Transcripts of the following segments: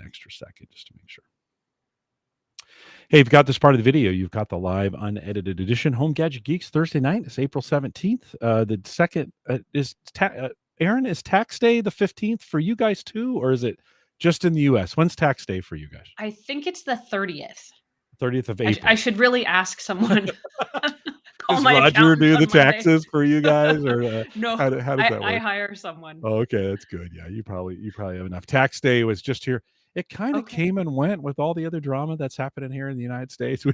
extra second just to make sure. Hey, you've got this part of the video. You've got the live unedited edition Home Gadget Geeks Thursday night. It's April 17th. The second Erin, is tax day the 15th for you guys too, or is it just in the US? When's tax day for you guys? I think it's the 30th. 30th of April. I should really ask someone. Does Roger do the taxes for you guys, or no? How does that work? I hire someone. Oh, okay, that's good. Yeah, you probably have enough. Tax day was just here. It kind of came and went with all the other drama that's happening here in the United States.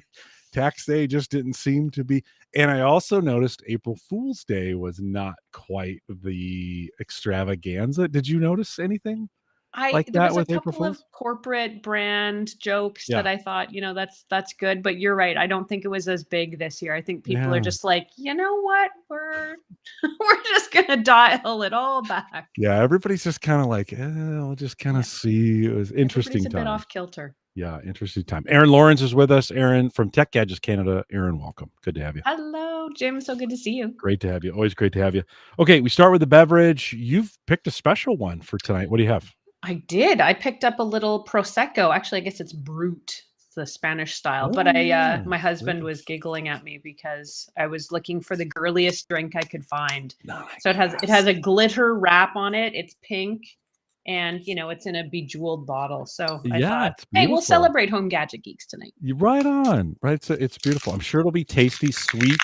Tax day just didn't seem to be. And I also noticed April Fool's Day was not quite the extravaganza. Did you notice anything like there that was with a April couple Fool's? of corporate brand jokes that I thought, that's good. But you're right. I don't think it was as big this year. I think people are just like, you know what? We're just gonna dial it all back. Yeah, everybody's just kind of like, we'll just kind of see. It was interesting Everybody's a time. bit off kilter. Yeah, interesting time. Erin Lawrence is with us. Erin from Tech Gadgets Canada. Erin, welcome. Good to have you. Hello, Jim. So good to see you. Great to have you. Always great to have you. Okay, we start with the beverage. You've picked a special one for tonight. What do you have? I did. I picked up a little Prosecco. Actually, I guess it's Brut. It's the Spanish style. But my husband was giggling at me because I was looking for the girliest drink I could find. So it has a glitter wrap on it. It's pink. And, it's in a bejeweled bottle. So I thought, hey, we'll celebrate Home Gadget Geeks tonight. You're right on. Right. So it's beautiful. I'm sure it'll be tasty, sweet.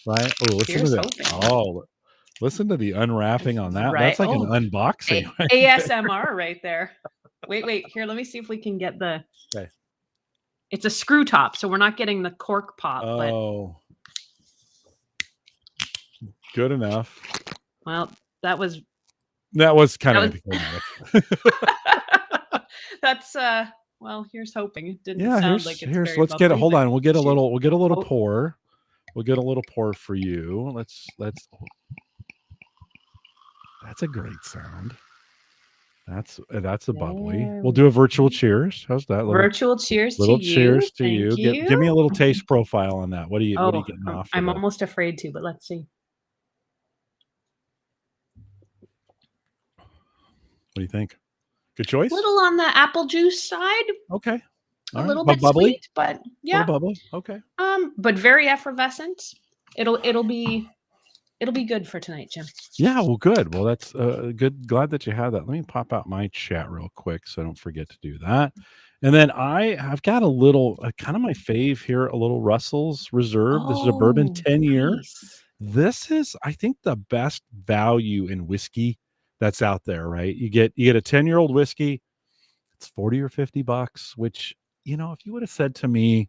Right. Oh, listen to that. Oh, listen to the unwrapping on that. Right. That's like an unboxing. ASMR right there. Wait. Here, let me see if we can get the... Okay. It's a screw top, so we're not getting the cork pop. Oh. But... Good enough. Well, that was kind of anticlimactic. That's well, here's hoping. It didn't sound like it's very let's get it. Hold on. We'll get a little Oh. pour. We'll get a little pour for you. Let's That's a great sound. That's a bubbly. We'll do a virtual cheers. How's that? Virtual cheers little to you. Cheers to you. Give me a little taste profile on that. What are you getting off? I'm almost afraid to, but let's see. What do you think? Good choice? A little on the apple juice side. Okay. A little bit bubbly, sweet, but yeah. Bubbly. Okay. But very effervescent. It'll be good for tonight, Jim. Yeah, well, good. Well, that's good. Glad that you have that. Let me pop out my chat real quick so I don't forget to do that. And then I've got a little kind of my fave here, a little Russell's Reserve. This is a bourbon 10-year. Nice. This is, I think, the best value in whiskey that's out there, right? You get a 10-year-old whiskey, it's $40 or $50, which, if you would have said to me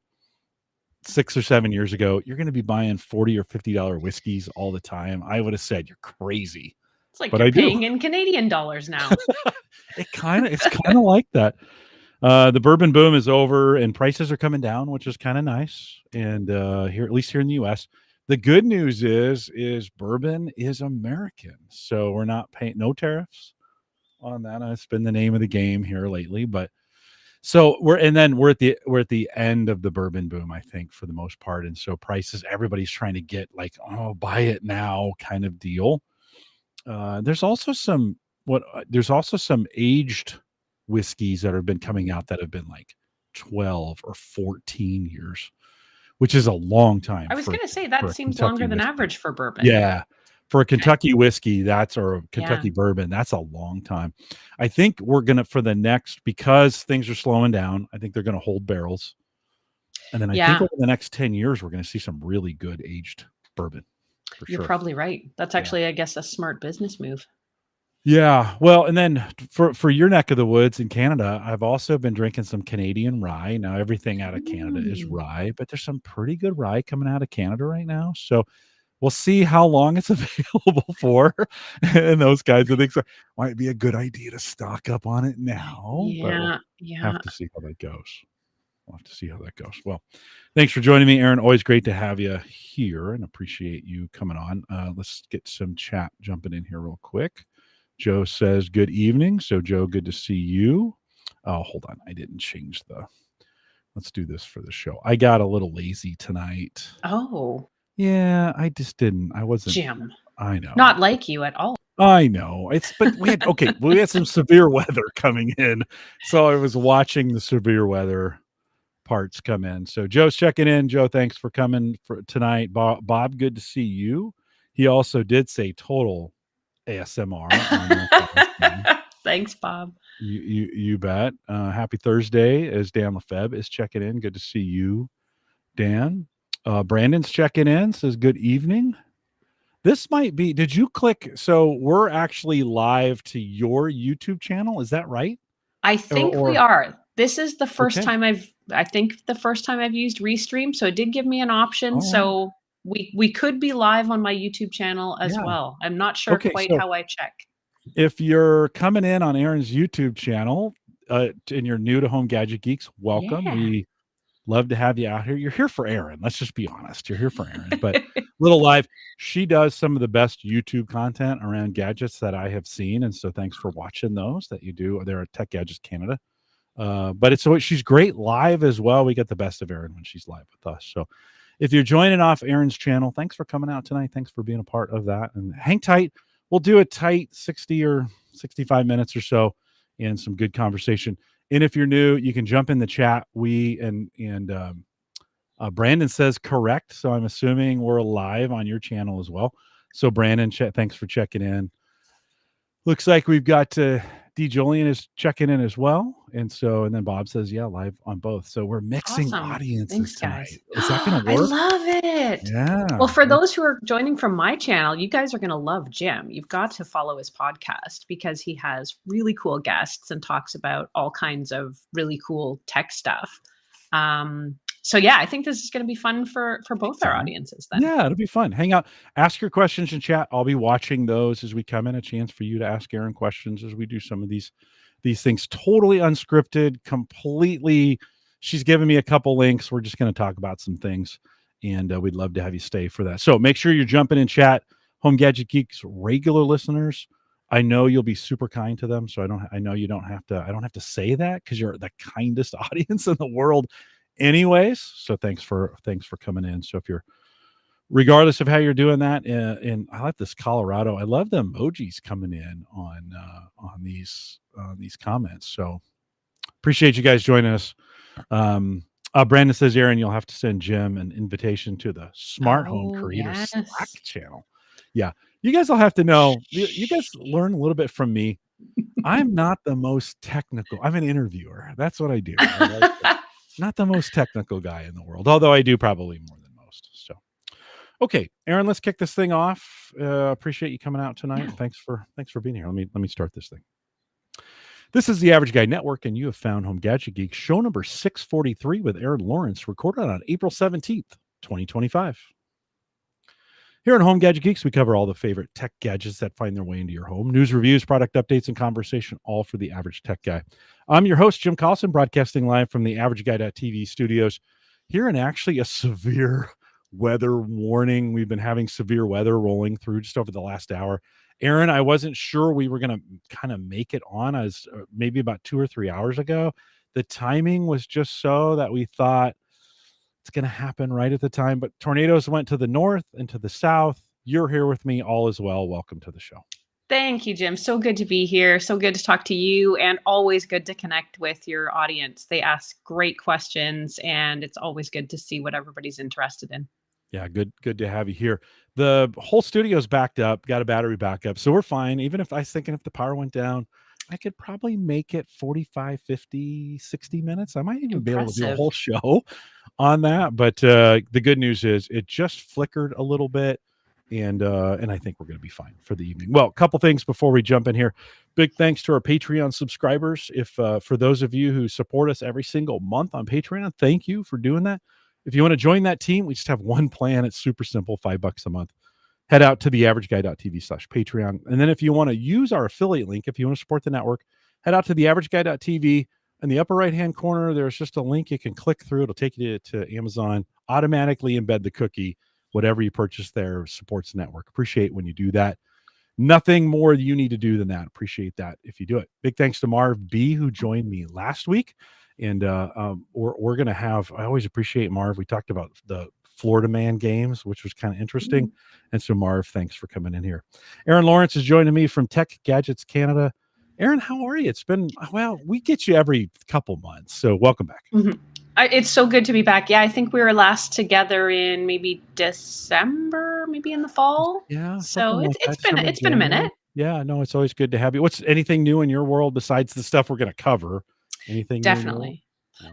6 or 7 years ago, you're going to be buying $40 or $50 whiskeys all the time, I would have said you're crazy. It's like you're paying in Canadian dollars now. It's kind of like that. The bourbon boom is over and prices are coming down, which is kind of nice. And here, at least here in the US, the good news is bourbon is American. So we're not paying no tariffs on that. It's been the name of the game here lately, but so we're at the end of the bourbon boom, I think, for the most part. And so prices, everybody's trying to get like, buy it now kind of deal. There's also some aged whiskeys that have been coming out that have been like 12 or 14 years, which is a long time. I was going to say that seems longer than average for bourbon. Yeah. For a Kentucky whiskey, or a Kentucky bourbon, that's a long time. I think we're going to, because things are slowing down, I think they're going to hold barrels. And then I think over the next 10 years, we're going to see some really good aged bourbon. You're probably right. That's actually, I guess, a smart business move. Yeah. Well, and then for your neck of the woods in Canada, I've also been drinking some Canadian rye. Now, everything out of Canada is rye, but there's some pretty good rye coming out of Canada right now. So we'll see how long it's available for and those kinds of things. So might be a good idea to stock up on it now. Yeah. Have to see how that goes. We'll have to see how that goes. Well, thanks for joining me, Erin. Always great to have you here and appreciate you coming on. Let's get some chat jumping in here real quick. Joe says, good evening. So, Joe, good to see you. Oh, hold on. I didn't change let's do this for the show. I got a little lazy tonight. Oh. Yeah, I just didn't. I wasn't. Jim. I know. Not like you at all. I know. But we had some severe weather coming in. So I was watching the severe weather parts come in. So Joe's checking in. Joe, thanks for coming for tonight. Bob, good to see you. He also did say total ASMR on the live stream. Thanks, Bob. You bet. Happy Thursday as Dan Lefebvre is checking in. Good to see you, Dan. Brandon's checking in, says good evening. This might be, did you click? So we're actually live to your YouTube channel. Is that right? I think we are. This is the first Okay. time I think the first time I've used Restream. So it did give me an option. All right. So we could be live on my YouTube channel as Yeah. well. I'm not sure Okay. quite So how I check. if you're coming in on Erin's YouTube channel and you're new to Home Gadget Geeks, welcome. Yeah. We love to have you out here. You're here for Erin. Let's just be honest. You're here for Erin. But little live, she does some of the best YouTube content around gadgets that I have seen. And so thanks for watching those that you do. They're at Tech Gadgets Canada. But she's great live as well. We get the best of Erin when she's live with us. So if you're joining off Erin's channel, thanks for coming out tonight. Thanks for being a part of that. And hang tight. We'll do a tight 60 or 65 minutes or so and some good conversation. And if you're new, you can jump in the chat. Brandon says correct. So I'm assuming we're live on your channel as well. So Brandon, thanks for checking in. Looks like we've got D. Julian is checking in as well. And then Bob says, yeah, live on both. So we're mixing Awesome. audiences Thanks, tonight. guys. Is that going to I work? love it. Yeah. Well, for those who are joining from my channel, you guys are going to love Jim. You've got to follow his podcast because he has really cool guests and talks about all kinds of really cool tech stuff. So yeah, I think this is going to be fun for both our audiences then. Yeah, it'll be fun. Hang out, ask your questions in chat. I'll be watching those as we come in. A chance for you to ask Erin questions as we do some of these things totally unscripted, completely. She's given me a couple links. We're just going to talk about some things, and we'd love to have you stay for that. So make sure you're jumping in chat. Home Gadget Geeks regular listeners, I know you'll be super kind to them. So I know you don't have to. I don't have to say that because you're the kindest audience in the world anyways. So thanks for coming in. So if you're, regardless of how you're doing that, and I like this Colorado, I love the emojis coming in on these comments. So appreciate you guys joining us. Brandon says, Erin, you'll have to send Jim an invitation to the Smart Home Creator Slack channel. Yeah, you guys will have to know. You guys learn a little bit from me. I'm not the most technical. I'm an interviewer. That's what I do. Not the most technical guy in the world, although I do probably more than most. So, okay, Erin, let's kick this thing off. Appreciate you coming out tonight. Yeah. Thanks for being here. Let me start this thing. This is the Average Guy Network, and you have found Home Gadget Geek, show number 643 with Erin Lawrence, recorded on April 17th, 2025. Here on Home Gadget Geeks, we cover all the favorite tech gadgets that find their way into your home. News, reviews, product updates, and conversation, all for the average tech guy. I'm your host, Jim Collison, broadcasting live from the AverageGuy.tv studios. Here in actually a severe weather warning. We've been having severe weather rolling through just over the last hour. Erin, I wasn't sure we were going to kind of make it on as maybe about 2 or 3 hours ago. The timing was just so that we thought it's going to happen right at the time, but tornadoes went to the north and to the south. You're here with me. All is well. Welcome to the show. Thank you, Jim. So good to be here. So good to talk to you, and always good to connect with your audience. They ask great questions, and it's always good to see what everybody's interested in. Yeah, good to have you here. The whole studio's backed up, got a battery backup, so we're fine. Even if I was thinking if the power went down, I could probably make it 45, 50, 60 minutes. I might even be able to do a whole show on that. But the good news is it just flickered a little bit, and I think we're going to be fine for the evening. Well, a couple things before we jump in here. Big thanks to our Patreon subscribers. If for those of you who support us every single month on Patreon, thank you for doing that. If you want to join that team, we just have one plan. It's super simple, $5 a month. Head out to theaverageguy.tv/Patreon. And then if you want to use our affiliate link, if you want to support the network, head out to theaverageguy.tv. In the upper right-hand corner, there's just a link you can click through. It'll take you to Amazon, automatically embed the cookie. Whatever you purchase there supports the network. Appreciate when you do that. Nothing more you need to do than that. Appreciate that if you do it. Big thanks to Marv B, who joined me last week. And we're going to have, I always appreciate Marv. We talked about the Florida Man games, which was kind of interesting. Mm. And so, Marv, thanks for coming in here. Erin Lawrence is joining me from Tech Gadgets Canada. Erin, how are you? It's been, well, we get you every couple months. So welcome back. Mhm. It's so good to be back. Yeah, I think we were last together in maybe December, maybe in the fall. Yeah, So something it's like that. it's been December, it's been a January. minute. Yeah, no, it's always good to have you. What's anything new in your world besides the stuff we're going to cover? Anything new in your world? Definitely. No.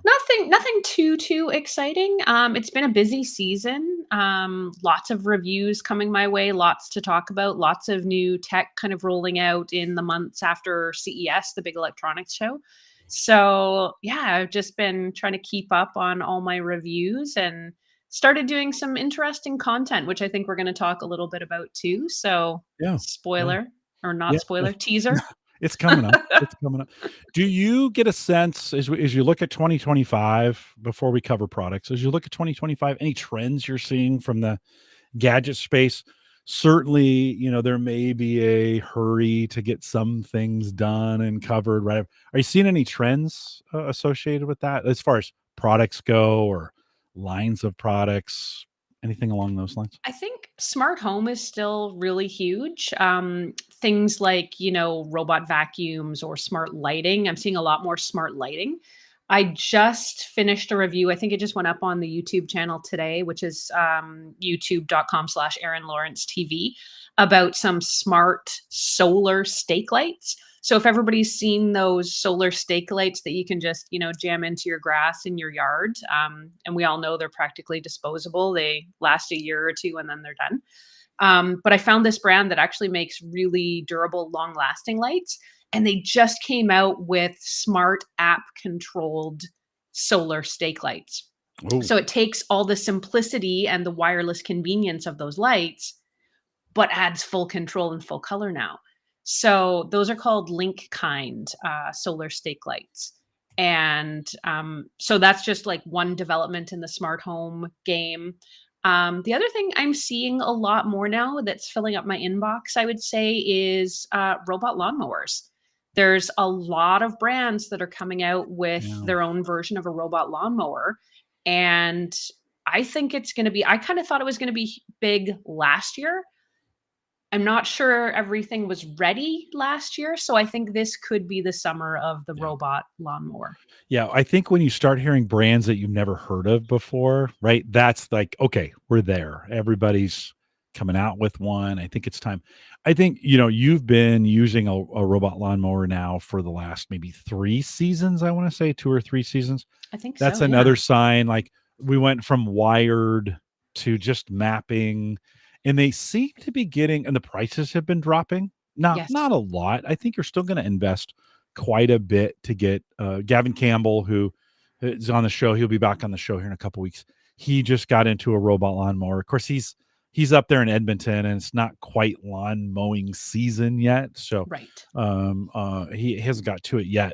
Nothing too exciting. It's been a busy season. Lots of reviews coming my way, lots to talk about, lots of new tech kind of rolling out in the months after CES, the big electronics show. So, yeah, I've just been trying to keep up on all my reviews and started doing some interesting content, which I think we're going to talk a little bit about too. So, Yeah. Yeah. spoiler or not Yeah. spoiler, teaser. It's coming up. It's coming up. Do you get a sense as you look at 2025 before we cover products, as you look at 2025, any trends you're seeing from the gadget space? Certainly, there may be a hurry to get some things done and covered, right? Are you seeing any trends associated with that as far as products go or lines of products, anything along those lines? I think smart home is still really huge. Things like, robot vacuums or smart lighting. I'm seeing a lot more smart lighting. I just finished a review. I think it just went up on the YouTube channel today, which is youtube.com/Erin Lawrence TV, about some smart solar stake lights. So if everybody's seen those solar stake lights that you can just, jam into your grass in your yard, and we all know they're practically disposable. They last a year or two and then they're done. But I found this brand that actually makes really durable, long-lasting lights, and they just came out with smart app controlled solar stake lights. Oh, So it takes all the simplicity and the wireless convenience of those lights, but adds full control and full color now. So those are called Link Kind solar stake lights. And so that's just like one development in the smart home game. The other thing I'm seeing a lot more now that's filling up my inbox, I would say, is robot lawnmowers. There's a lot of brands that are coming out with yeah. their own version of a robot lawnmower. And I think it's going to be, I kind of thought it was going to be big last year. I'm not sure everything was ready last year, so I think this could be the summer of the Yeah. robot lawnmower. Yeah, I think when you start hearing brands that you've never heard of before, right? That's like, okay, we're there. Everybody's coming out with one. I think it's time. I think, you've been using a robot lawnmower now for the last maybe 3 seasons, I want to say 2 or 3 seasons. I think That's so, yeah. another sign. Like we went from wired to just mapping, and they seem to be getting, and the prices have been dropping. Not Yes. a lot. I think you're still going to invest quite a bit to get Gavin Campbell, who is on the show. He'll be back on the show here in a couple weeks. He just got into a robot lawnmower. Of course, he's up there in Edmonton, and it's not quite lawn mowing season yet, so Right. he hasn't got to it yet.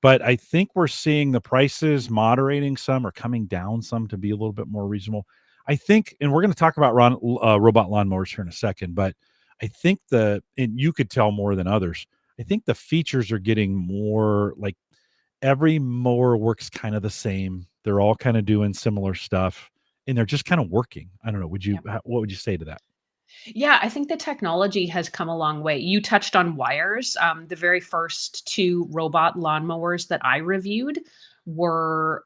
But I think we're seeing the prices moderating some or coming down some to be a little bit more reasonable. I think, and we're going to talk about robot lawnmowers here in a second, but I think and you could tell more than others. I think the features are getting more like every mower works kind of the same. They're all kind of doing similar stuff, and they're just kind of working. I don't know. Yeah. What would you say to that? Yeah, I think the technology has come a long way. You touched on wires. The very first two robot lawnmowers that I reviewed were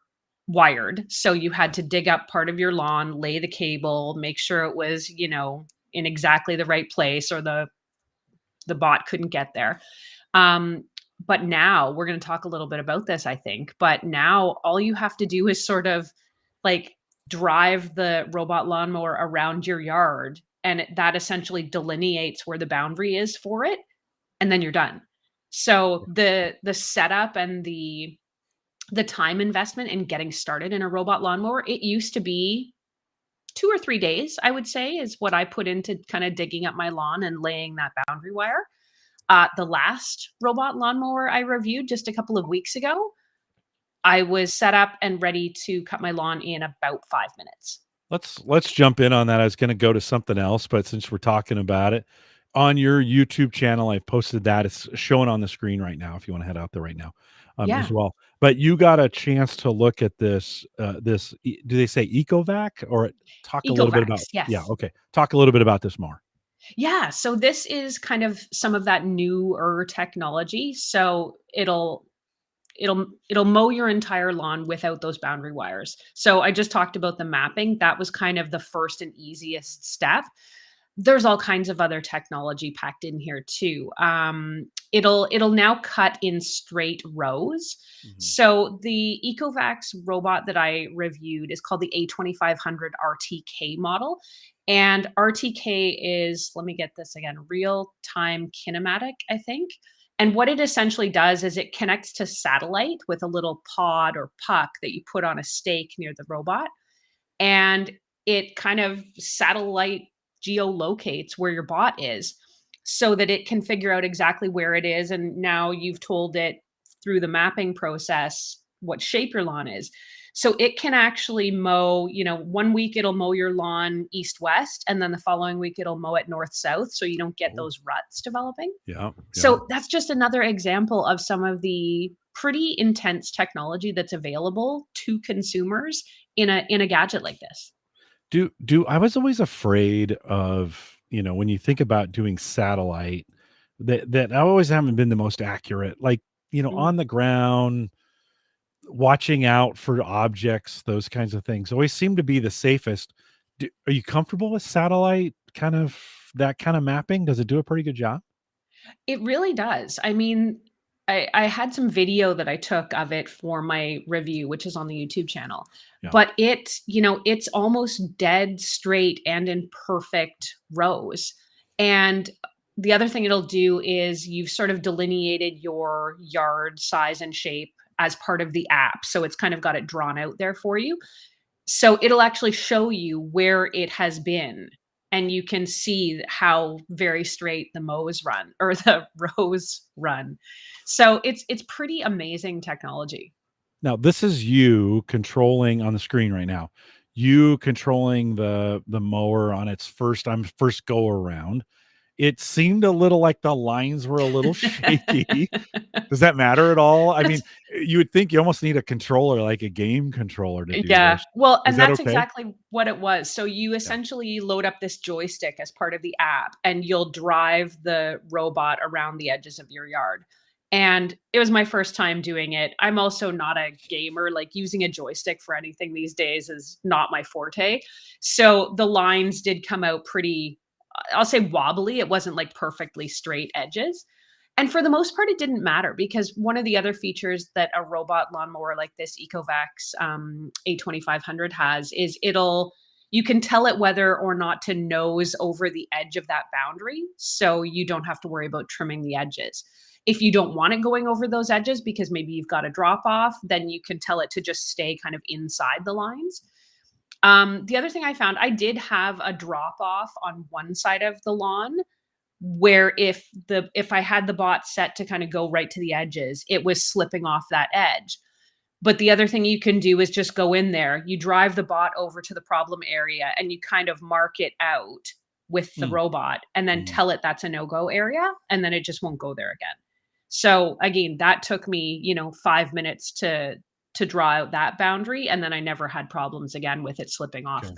wired. So you had to dig up part of your lawn, lay the cable, make sure it was, in exactly the right place or the bot couldn't get there. Um, but now we're going to talk a little bit about this, I think. But now all you have to do is sort of like drive the robot lawnmower around your yard, and that essentially delineates where the boundary is for it, and then you're done. So the setup and the time investment in getting started in a robot lawnmower, it used to be 2 or 3 days, I would say, is what I put into kind of digging up my lawn and laying that boundary wire. The last robot lawnmower I reviewed just a couple of weeks ago, I was set up and ready to cut my lawn in about 5 minutes. Let's jump in on that. I was going to go to something else, but since we're talking about it, on your YouTube channel, I've posted that. It's showing on the screen right now if you want to head out there right now. as Yeah. well. But you got a chance to look at this, do they say Ecovac or talk a little bit about, Ecovacs, yeah, yes. okay. Talk a little bit about this more. Yeah, so this is kind of some of that newer technology. So it'll mow your entire lawn without those boundary wires. So I just talked about the mapping. That was kind of the first and easiest step. There's all kinds of other technology packed in here too. It'll now cut in straight rows. Mhm. So the Ecovacs robot that I reviewed is called the A2500 RTK model. And RTK is, let me get this again, real time kinematic, I think. And what it essentially does is it connects to satellite with a little pod or puck that you put on a stake near the robot, and it kind of satellite geolocates where your bot is so that it can figure out exactly where it is. And now you've told it through the mapping process what shape your lawn is. So it can actually mow, one week it'll mow your lawn east west, and then the following week it'll mow it north south. So you don't get Oh, those ruts developing. yeah, yeah. So that's just another example of some of the pretty intense technology that's available to consumers in a gadget like this. Do I was always afraid of, when you think about doing satellite, that I always haven't been the most accurate, like, Mm. on the ground, watching out for objects, those kinds of things always seem to be the safest. Are you comfortable with satellite kind of that kind of mapping? Does it do a pretty good job? It really does. I mean, I had some video that I took of it for my review, which is on the YouTube channel. Yeah. But it's almost dead straight and in perfect rows. And the other thing it'll do is you've sort of delineated your yard size and shape as part of the app. So it's kind of got it drawn out there for you. So it'll actually show you where it has been, and you can see how very straight the mows run or the rows run. So it's pretty amazing technology. Now, this is you controlling on the screen right now. You controlling the mower on its first go around. It seemed a little like the lines were a little shaky. Does that matter at all? I mean, That's you would think you almost need a controller, like a game controller to do Yeah. this. Well, Is and that that's okay? exactly what it was. So you Yeah. essentially load up this joystick as part of the app, and you'll drive the robot around the edges of your yard. And it was my first time doing it. I'm also not a gamer. Like, using a joystick for anything these days is not my forte. So the lines did come out pretty, I'll say, wobbly. It wasn't like perfectly straight edges. And for the most part, it didn't matter, because one of the other features that a robot lawnmower like this Ecovacs A2500 has is you can tell it whether or not to nose over the edge of that boundary. So you don't have to worry about trimming the edges. If you don't want it going over those edges because maybe you've got a drop off, then you can tell it to just stay kind of inside the lines. The other thing I found, I did have a drop off on one side of the lawn where if I had the bot set to kind of go right to the edges, it was slipping off that edge. But the other thing you can do is just go in there, you drive the bot over to the problem area, and you kind of mark it out with the Mm, robot and then mhm. tell it that's a no-go area, and then it just won't go there again. So again, that took me, 5 minutes to draw out that boundary, and then I never had problems again with it slipping off Okay.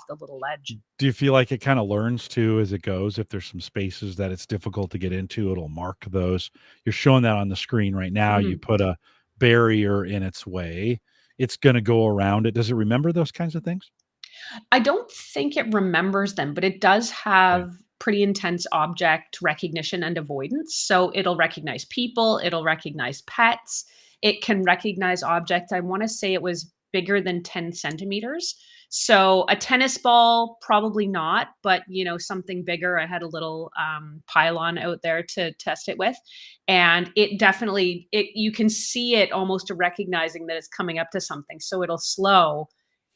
the little ledge. Do you feel like it kinda learns too as it goes? If there's some spaces that it's difficult to get into, it'll mark those. You're showing that on the screen right now. You Mhm. put a barrier in its way. It's gonna go around it. Does it remember those kinds of things? I don't think it remembers them, but it does Okay. have pretty intense object recognition and avoidance. So it'll recognize people, it'll recognize pets, it can recognize objects. I want to say it was bigger than 10 centimeters. So a tennis ball, probably not, but something bigger. I had a little pylon out there to test it with, and it definitely, you can see it almost recognizing that it's coming up to something. So it'll slow,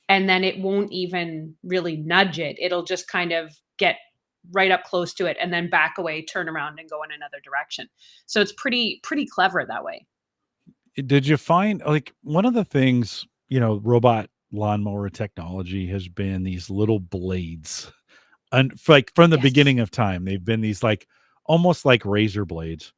and then it won't even really nudge it. It'll just kind of get right up close to it and then back away, turn around and go in another direction. So it's pretty clever that way. Did you find like one of the things, robot lawnmower technology has been these little blades. And like from the Yes. beginning of time, they've been these like almost like razor blades.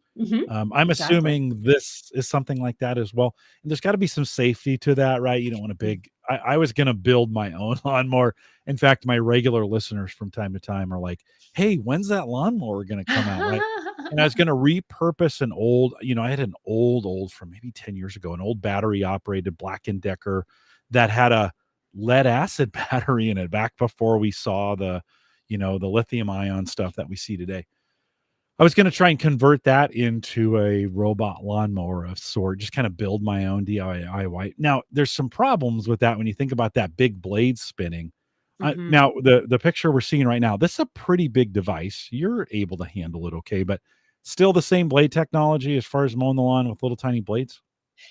I'm Exactly. assuming this is something like that as well. And there's got to be some safety to that, right? You don't want a Mm. big. I was going to build my own lawnmower. In fact, my regular listeners from time to time are like, "Hey, when's that lawnmower going to come out?" Right? And I was going to repurpose an old. I had an old from maybe 10 years ago, an old battery operated Black and Decker that had a lead acid battery in it back before we saw the lithium ion stuff that we see today. I was gonna try and convert that into a robot lawnmower of sort, just kinda build my own DIY. Now, there's some problems with that when you think about that big blade spinning. Mhm. Now the picture we're seeing right now, this is a pretty big device. You're able to handle it okay, but still the same blade technology as far as mowing the lawn with little tiny blades?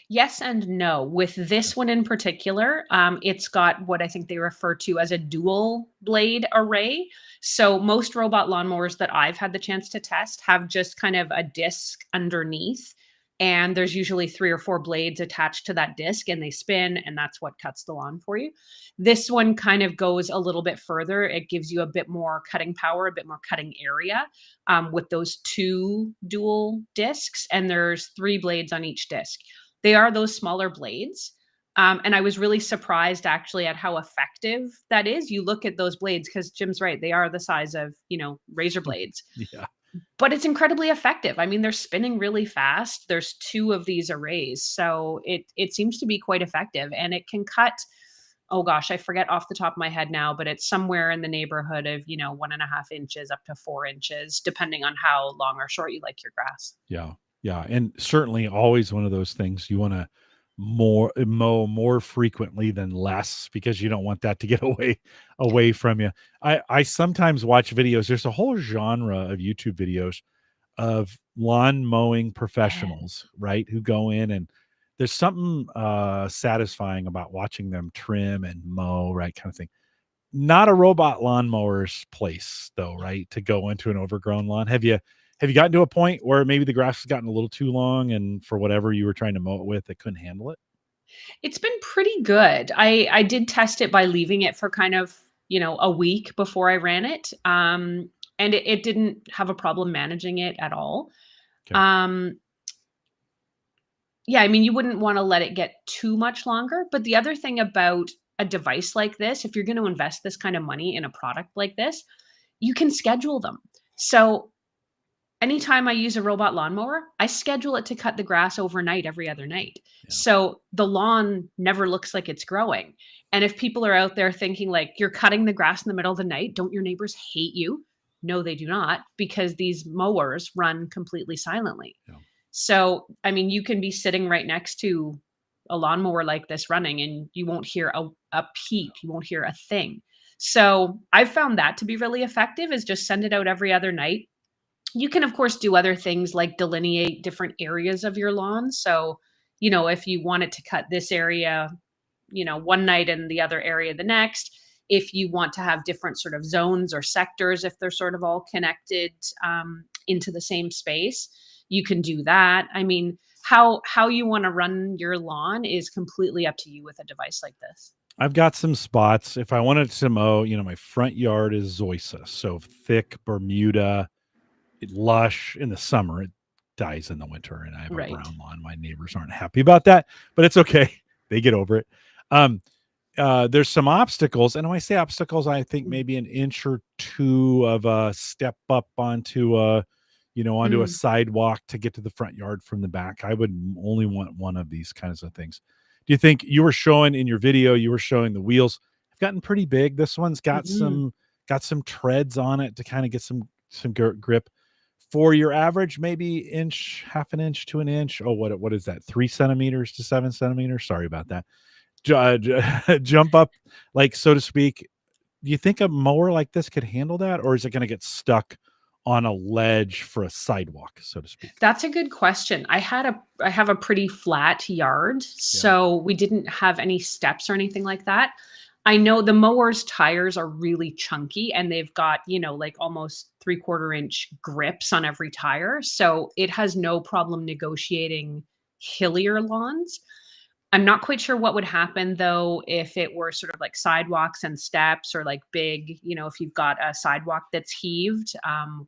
Yes and no. With Yeah, this one in particular, it's got what I think they refer to as a dual blade array. So most robot lawnmowers that I've had the chance to test have just kind of a disc underneath. And there's usually three or four blades attached to that disc, and they spin, and that's what cuts the lawn for you. This one kind of goes a little bit further. It gives you a bit more cutting power, a bit more cutting area with those two dual discs, and there's three blades on each disc. They are those smaller blades. And I was really surprised actually at how effective that is. You look at those blades because Jim's right, they are the size of, razor blades, yeah. but it's incredibly effective. I mean, they're spinning really fast. There's two of these arrays. So it seems to be quite effective and it can cut, oh gosh, I forget off the top of my head now, but it's somewhere in the neighborhood of, 1.5 inches up to 4 inches, depending on how long or short you like your grass. Yeah, yeah, and certainly always one of those things you wanna mow more frequently than less because you don't want that to get away from you. I sometimes watch videos. There's a whole genre of YouTube videos of lawn mowing Yeah. professionals, right, who go in and there's something, satisfying about watching them trim and mow, right, kinda thing. Not a robot lawnmower's place though, right? To go into an overgrown lawn. Have you gotten to a point where maybe the grass has gotten a little too long and for whatever you were trying to mow it with, it couldn't handle it? It's been pretty good. I did test it by leaving it for kind of, a week before I ran it, and it didn't have a problem managing it at all. Okay. Um, yeah, I mean, you wouldn't wanna let it get too much longer, but the other thing about a device like this, if you're gonna invest this kind of money in a product like this, you can schedule them. So anytime I use a robot lawnmower, I schedule it to cut the grass overnight every other night. Yeah. So the lawn never looks like it's growing. And if people are out there thinking like you're cutting the grass in the middle of the night, don't your neighbors hate you? No, they do not, because these mowers run completely silently. Yeah. So, I mean, you can be sitting right next to a lawnmower like this running and you won't hear a peep, you won't hear a thing. So, I've found that to be really effective is just send it out every other night. You can, of course, do other things like delineate different areas of your lawn. So, if you wanted to cut this area, one night and the other area the next, if you want to have different sort of zones or sectors, if they're sort of all connected into the same space, you can do that. I mean, how you want to run your lawn is completely up to you with a device like this. I've got some spots. If I wanted to mow, my front yard is zoysia, so thick Bermuda, lush in the summer. It dies in the winter, and I have a Right. brown lawn. My neighbors aren't happy about that, but it's okay. They get over it. Um, there's some obstacles, and when I say obstacles, I think Mm. maybe an inch or two of a step up onto a Mm. sidewalk to get to the front yard from the back. I would only want one of these kinds of things. Do you think you were showing in your video? You were showing the wheels have gotten pretty big. This one's got Mhm. some treads on it to kind of get some grip for your average, maybe inch, half an inch to an inch. Oh, what is that? 3 centimeters to 7 centimeters. Sorry about that. Jump up, like, so to speak. Do you think a mower like this could handle that, or is it going to get stuck on a ledge for a sidewalk, so to speak? That's a good question. I have a pretty flat yard, Yeah. so we didn't have any steps or anything like that. I know the mower's tires are really chunky and they've got, like almost 3/4 inch grips on every tire. So it has no problem negotiating hillier lawns. I'm not quite sure what would happen though if it were sort of like sidewalks and steps or like big, if you've got a sidewalk that's heaved,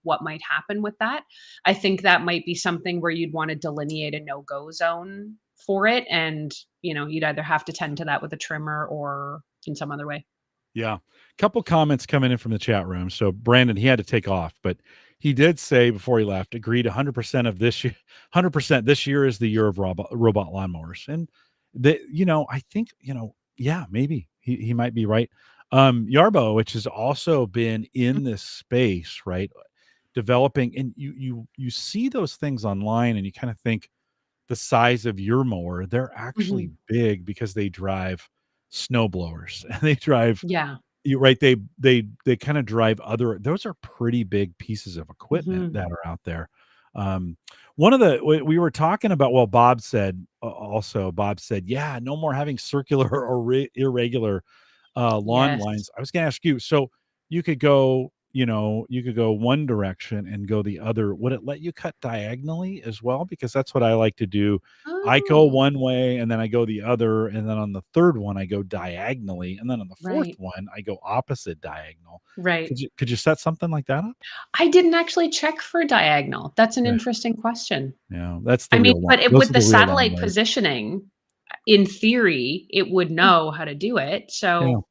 what might happen with that. I think that might be something where you'd want to delineate a no-go zone for it. And, you'd either have to tend to that with a trimmer or in some other way. Yeah. Couple comments coming in from the chat room. So Brandon, he had to take off, but he did say before he left, agreed 100% of this year, 100% this year is the year of robot lawnmowers. And I think, yeah, maybe he might be right. Yarbo, which has also been in this space, right? Developing, and you see those things online and you kind of think the size of your mower, they're actually Mhm. big because they drive snow blowers and they drive Yeah. you right, they kinda drive other those are pretty big pieces of equipment Mhm. that are out there. Um, one of the we were talking about well, Bob said, Bob said, "Yeah, no more having circular or irregular, lawn Yes. lines." I was gonna ask you, so you could go, you could go one direction and go the other. Would it let you cut diagonally as well? Because that's what I like to do. I go Oh, one way and then I go the other, and then on the third one I go diagonally, and then on the fourth right. one I go opposite diagonal. Right. Could you set something like that up? I didn't actually check for diagonal. That's an Yeah, interesting question. yeah, that's the I mean, real lawn. but Those with are the the real lawn satellite mowers. positioning, in theory, it would Yeah, know how to do it. yeah, So,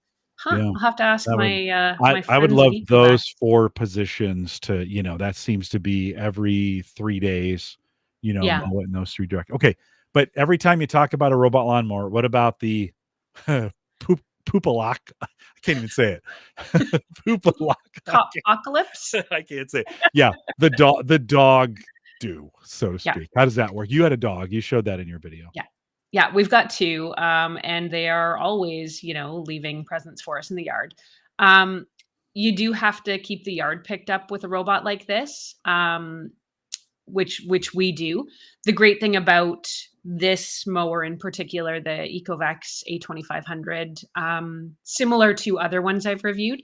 yeah. I'll have to ask That would my I would friends at love Ecovac. those 4 positions to, that seems to be every 3 days, Yeah. mow it in those 3 direct okay, but every time you talk about a robot lawnmower, what about the Poopalak? I can't even say it. Poopalak. Apocalypse? I can't say it. Yeah, the dog do, so to Yeah. speak. How does that work? You had a dog. You showed that in your video. Yeah. Yeah, we've got 2, and they are always, leaving presents for us in the yard. Um, you do have to keep the yard picked up with a robot like this. Which we do. The great thing about this mower in particular, the Ecovacs A2500, similar to other ones I've reviewed,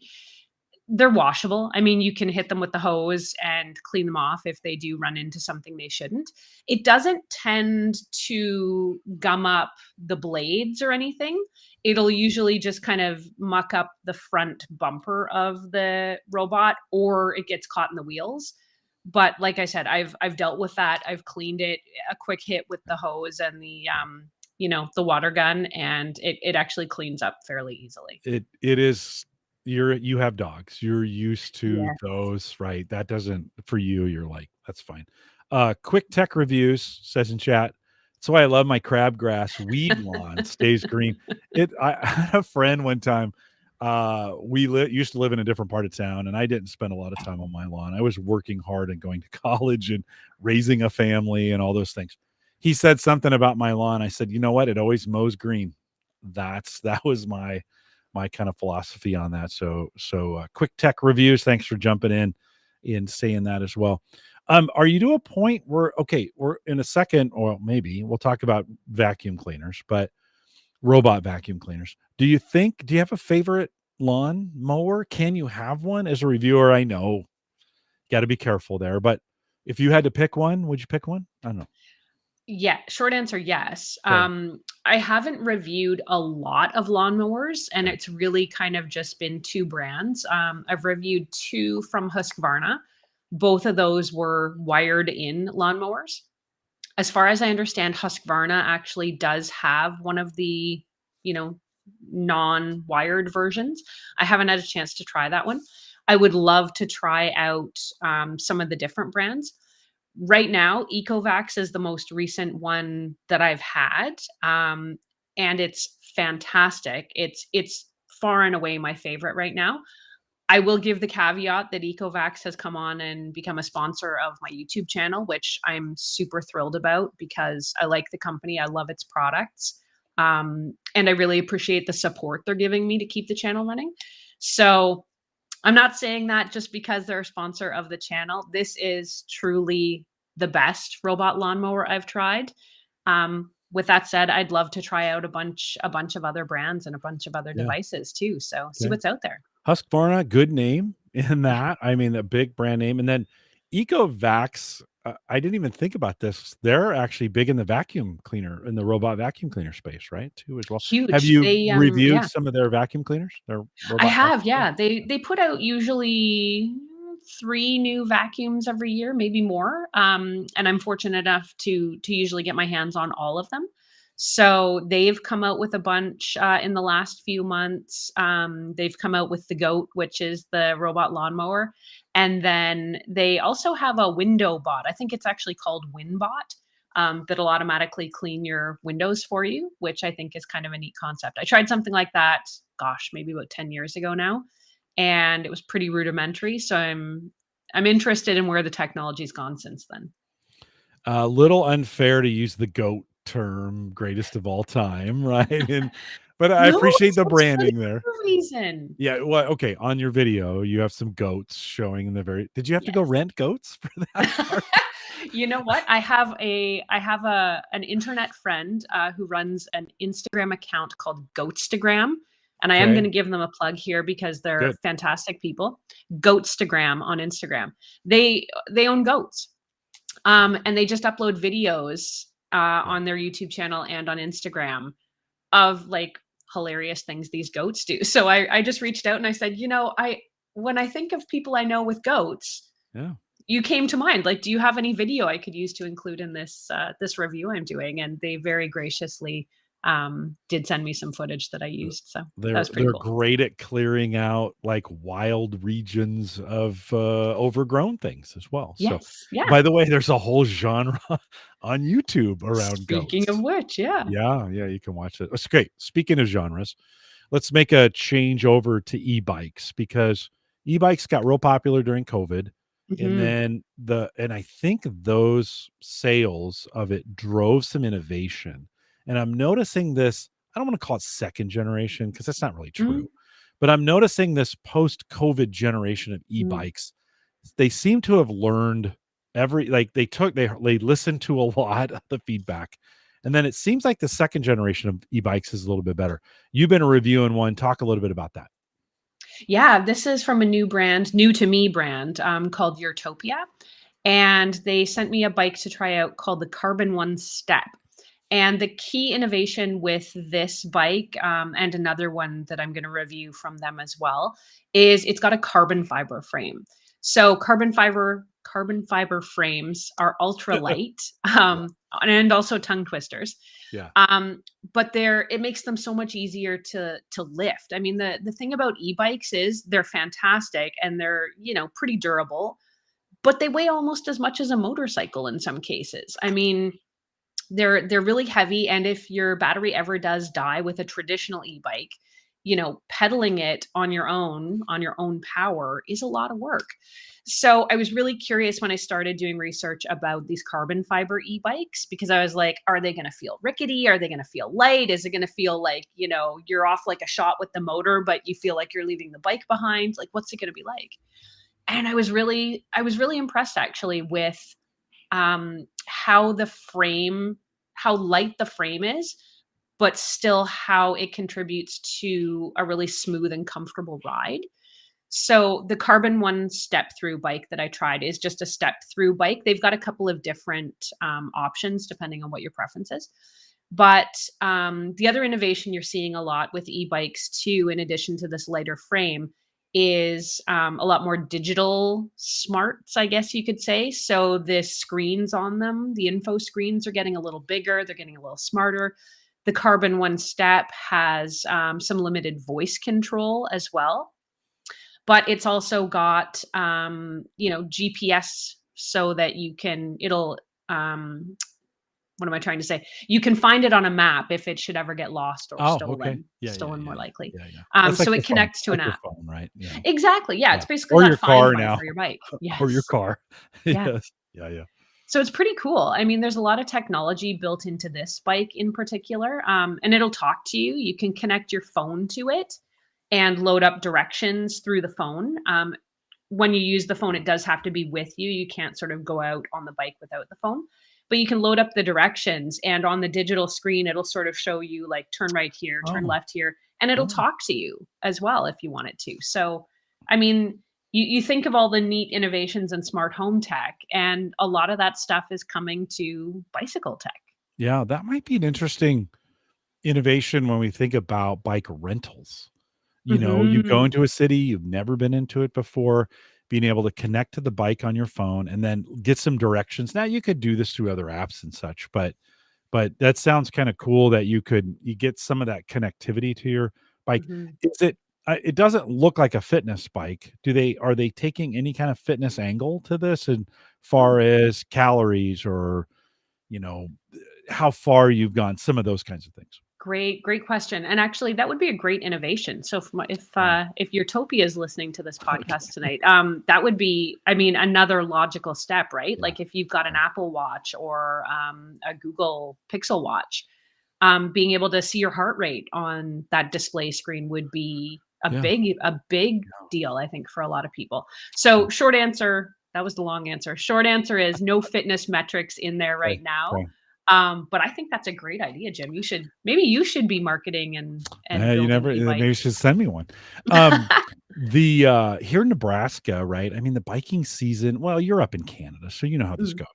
they're washable. I mean, you can hit them with the hose and clean them off if they do run into something they shouldn't. It doesn't tend to gum up the blades or anything. It'll usually just kind of muck up the front bumper of the robot or it gets caught in the wheels. But like I said, I've dealt with that. I've cleaned it, a quick hit with the hose and the water gun, and it actually cleans up fairly easily. It is you have dogs. You're used to Yeah. those, right? That doesn't for you, you're like, "That's fine." Quick tech reviews says in chat, "That's why I love my crabgrass weed lawn, stays green." I had a friend one time, we used to live in a different part of town, and I didn't spend a lot of time on my lawn. I was working hard and going to college and raising a family and all those things. He said something about my lawn. I said, "You know what? It always mows green." That was my kind of philosophy on that. So quick tech reviews. Thanks for jumping in saying that as well. Are you to a point where okay, we're in a second, or maybe we'll talk about vacuum cleaners, but robot vacuum cleaners. Do you have a favorite lawn mower? Can you have one as a reviewer? I know, got to be careful there, but if you had to pick one, would you pick one? I don't know. Yeah, short answer, yes. Okay. I haven't reviewed a lot of lawnmowers, and Okay. it's really kind of just been 2 brands. I've reviewed 2 from Husqvarna. Both of those were wired in lawnmowers. As far as I understand, Husqvarna actually does have one of the, you know, non-wired versions. I haven't had a chance to try that one. I would love to try out some of the different brands. Right now, Ecovacs is the most recent one that I've had, and it's fantastic. It's far and away my favorite right now. I will give the caveat that Ecovacs has come on and become a sponsor of my YouTube channel, which I'm super thrilled about because I like the company. I love its products. And I really appreciate the support they're giving me to keep the channel running. So I'm not saying that just because they're a sponsor of the channel. This is truly the best robot lawnmower I've tried. With that said, I'd love to try out a bunch of other brands and a bunch of other Yeah. devices too. So see Okay. what's out there. Husqvarna, good name in Yeah. that. I mean, a big brand name. And then Ecovacs, I didn't even think about this. They're actually big in the vacuum cleaner, in the robot vacuum cleaner space, right? Too, as well. Have Huge. you They reviewed yeah. some of their vacuum cleaners? Their I robot vacuum have, cleaners? yeah. They put out usually 3 new vacuums every year, maybe more. And I'm fortunate enough to usually get my hands on all of them. So they've come out with a bunch in the last few months. They've come out with the Goat, which is the robot lawnmower, and then they also have a window bot. I think it's actually called WinBot. That'll automatically clean your windows for you, which I think is kind of a neat concept. I tried something like that, gosh, maybe about 10 years ago now, and it was pretty rudimentary. So I'm interested in where the technology's gone since then. A little unfair to use the GOAT term, greatest of all time, right? And but I No, appreciate the it's for the branding there. other reason. Yeah, well, okay, on your video, you have some goats showing in the very did you have to go Yes. rent goats for that part? You know what? I have an internet friend who runs an Instagram account called Goatstagram, and I am going Okay, to give them a plug here because they're good. fantastic people. Goatstagram on Instagram. They own goats, Okay. and they just upload videos Yeah. on their YouTube channel and on Instagram of like hilarious things these goats do. So I just reached out and I said, I when I think of people I know with goats, Yeah. you came to mind. Like, do you have any video I could use to include in this review I'm doing? And they very graciously did send me some footage that I used. So that was pretty They're cool. great at clearing out, like, wild regions of, overgrown things as well, so Yes. Yeah. by the way, there's a whole genre on YouTube around Speaking of goats. which, yeah. Yeah, yeah, you can watch it. It's great. Speaking of genres, let's make a change over to e-bikes because e-bikes got real popular during COVID, and Hmm. then and I think those sales of it drove some innovation. And I'm noticing this, I don't want to call it second generation because that's not really true. But I'm noticing this post-COVID generation of Mm-hmm. e-bikes, they seem to have learned every like they listened to a lot of the feedback. And then it seems like the second generation of e-bikes is a little bit better. You've been reviewing one. Talk a little bit about that. Yeah, this is from a new brand, new to me brand called Utopia. And they sent me a bike to try out called the Carbon One Step. And the key innovation with this bike, and another one that I'm going to review from them as well, is it's got a carbon fiber frame. So carbon fiber frames are ultra light, Yeah. and also tongue twisters. Yeah. Um, but it makes them so much easier to lift. I mean, the thing about e-bikes is they're fantastic and they're, pretty durable, but they weigh almost as much as a motorcycle in some cases. I mean, they're really heavy, and if your battery ever does die with a traditional e-bike, pedaling it on your own power is a lot of work. So I was really curious when I started doing research about these carbon fiber e-bikes because I was like, are they going to feel rickety? Are they going to feel light? Is it going to feel like, you're off like a shot with the motor, but you feel like you're leaving the bike behind? Like, what's it going to be like? And I was really impressed actually with how how light the frame is, but still how it contributes to a really smooth and comfortable ride. So the Carbon One step through bike that I tried is just a step through bike. They've got a couple of different options depending on what your preference is. But the other innovation you're seeing a lot with e-bikes too, in addition to this lighter frame, is a lot more digital smarts, I guess you could say. So the screens on them, the info screens are getting a little bigger, they're getting a little smarter. The Carbon One Step has some limited voice control as well, but it's also got GPS so that what am I trying to say? You can find it on a map if it should ever get lost or Oh, okay. stolen, Yeah, yeah, more yeah, yeah. likely. Yeah, yeah. That's like So your it phone. connects It's to an like your app. phone, right? Yeah. Exactly. Yeah, Yeah. it's basically Or that your Find car My now. for your bike. Or your Yes. car. Yeah. Yes. Yeah, yeah. So it's pretty cool. I mean, there's a lot of technology built into this bike in particular, and it'll talk to you. You can connect your phone to it and load up directions through the phone. When you use the phone, it does have to be with you. You can't sort of go out on the bike without the phone. But you can load up the directions, and on the digital screen, it'll sort of show you like turn right here, turn Oh, left here, and it'll oh. talk to you as well if you want it to. So, I mean, you think of all the neat innovations in smart home tech, and a lot of that stuff is coming to bicycle tech. Yeah, that might be an interesting innovation when we think about bike rentals. You go Mhm. into a city, you've never been into it before, being able to connect to the bike on your phone and then get some directions. Now you could do this through other apps and such, but that sounds kind of cool that you get some of that connectivity to your bike. Mhm. Is it it doesn't look like a fitness bike. Are they taking any kind of fitness angle to this as far as calories or, you know, how far you've gone, some of those kinds of things? Great question, and actually, that would be a great innovation. So, Yeah. if Utopia is listening to this Okay. podcast tonight, that would be, I mean, another logical step, right? Yeah. Like if you've got an Yeah. Apple Watch or a Google Pixel Watch, being able to see your heart rate on that display screen would be Yeah. a big deal, I think, for a lot of people. So, short answer. That was the long answer. Short answer is no fitness metrics in there Okay. right now. Okay. But I think that's a great idea, Jim. You should be marketing and You building never maybe you e-bikes. should send me one. Um, here in Nebraska, right? I mean, the biking season, well, you're up in Canada, so you know how this Mm, goes.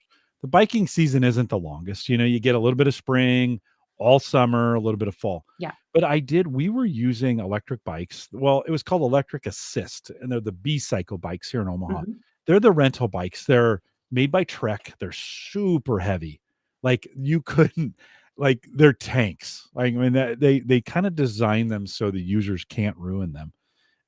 The biking season isn't the longest. You get a little bit of spring, all summer, a little bit of fall. yeah. But we were using electric bikes. Well, it was called Electric Assist, and they're the B cycle bikes here in Omaha. Mhm. They're the rental bikes. They're made by Trek. They're super heavy. Like you couldn't like they're tanks. Like I mean that they kind of design them so the users can't ruin them.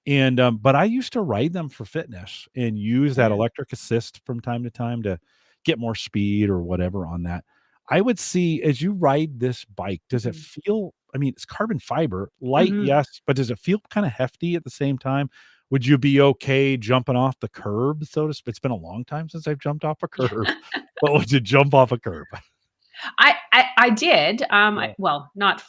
And but I used to ride them for fitness and use Oh, that yeah. electric assist from time to time to get more speed or whatever on that. I would see as you ride this bike, does it Mhm. feel, I mean, it's carbon fiber, light, Mhm. yes, but does it feel kind of hefty at the same time? Would you be okay jumping off the curb, so to speak? It's been a long time since I've jumped off a curb. But would you jump off a curb? I did, Yeah. well, not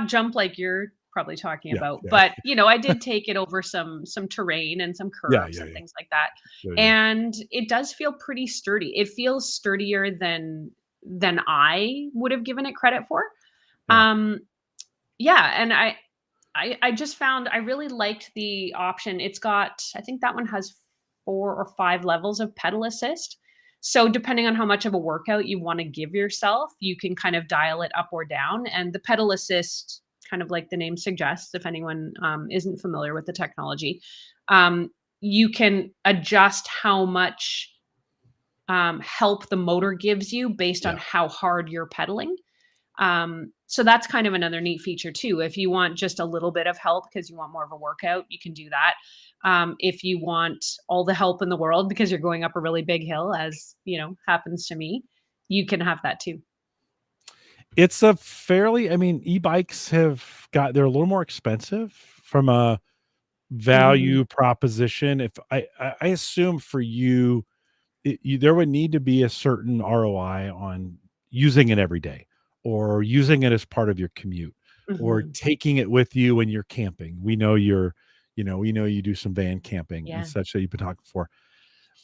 jump like you're probably talking Yeah. about, Yeah. but, I did take it over some terrain and some Yeah. curves Yeah. and Yeah. things like that, Yeah. Yeah. and it does feel pretty sturdy. It feels sturdier than I would have given it credit for. Yeah. Um, yeah, and I just found I really liked the option. It's got, I think that one has 4 or 5 levels of pedal assist. So depending on how much of a workout you wanna give yourself, you can kind of dial it up or down, and the pedal assist, kind of like the name suggests, if anyone, isn't familiar with the technology, um, you can adjust how much, help the motor gives you based on Yeah. how hard you're pedaling. So that's kind of another neat feature too. If you want just a little bit of help because you want more of a workout, you can do that. If you want all the help in the world because you're going up a really big hill, as happens to me, you can have that too. It's a fairly, I mean, e-bikes they're a little more expensive from a Mhm. value proposition. If I assume for you, there would need to be a certain ROI on using it every day or using it as part of your commute or Mhm. taking it with you when you're camping. We know you do some van camping and Yeah. such that you've been talking for.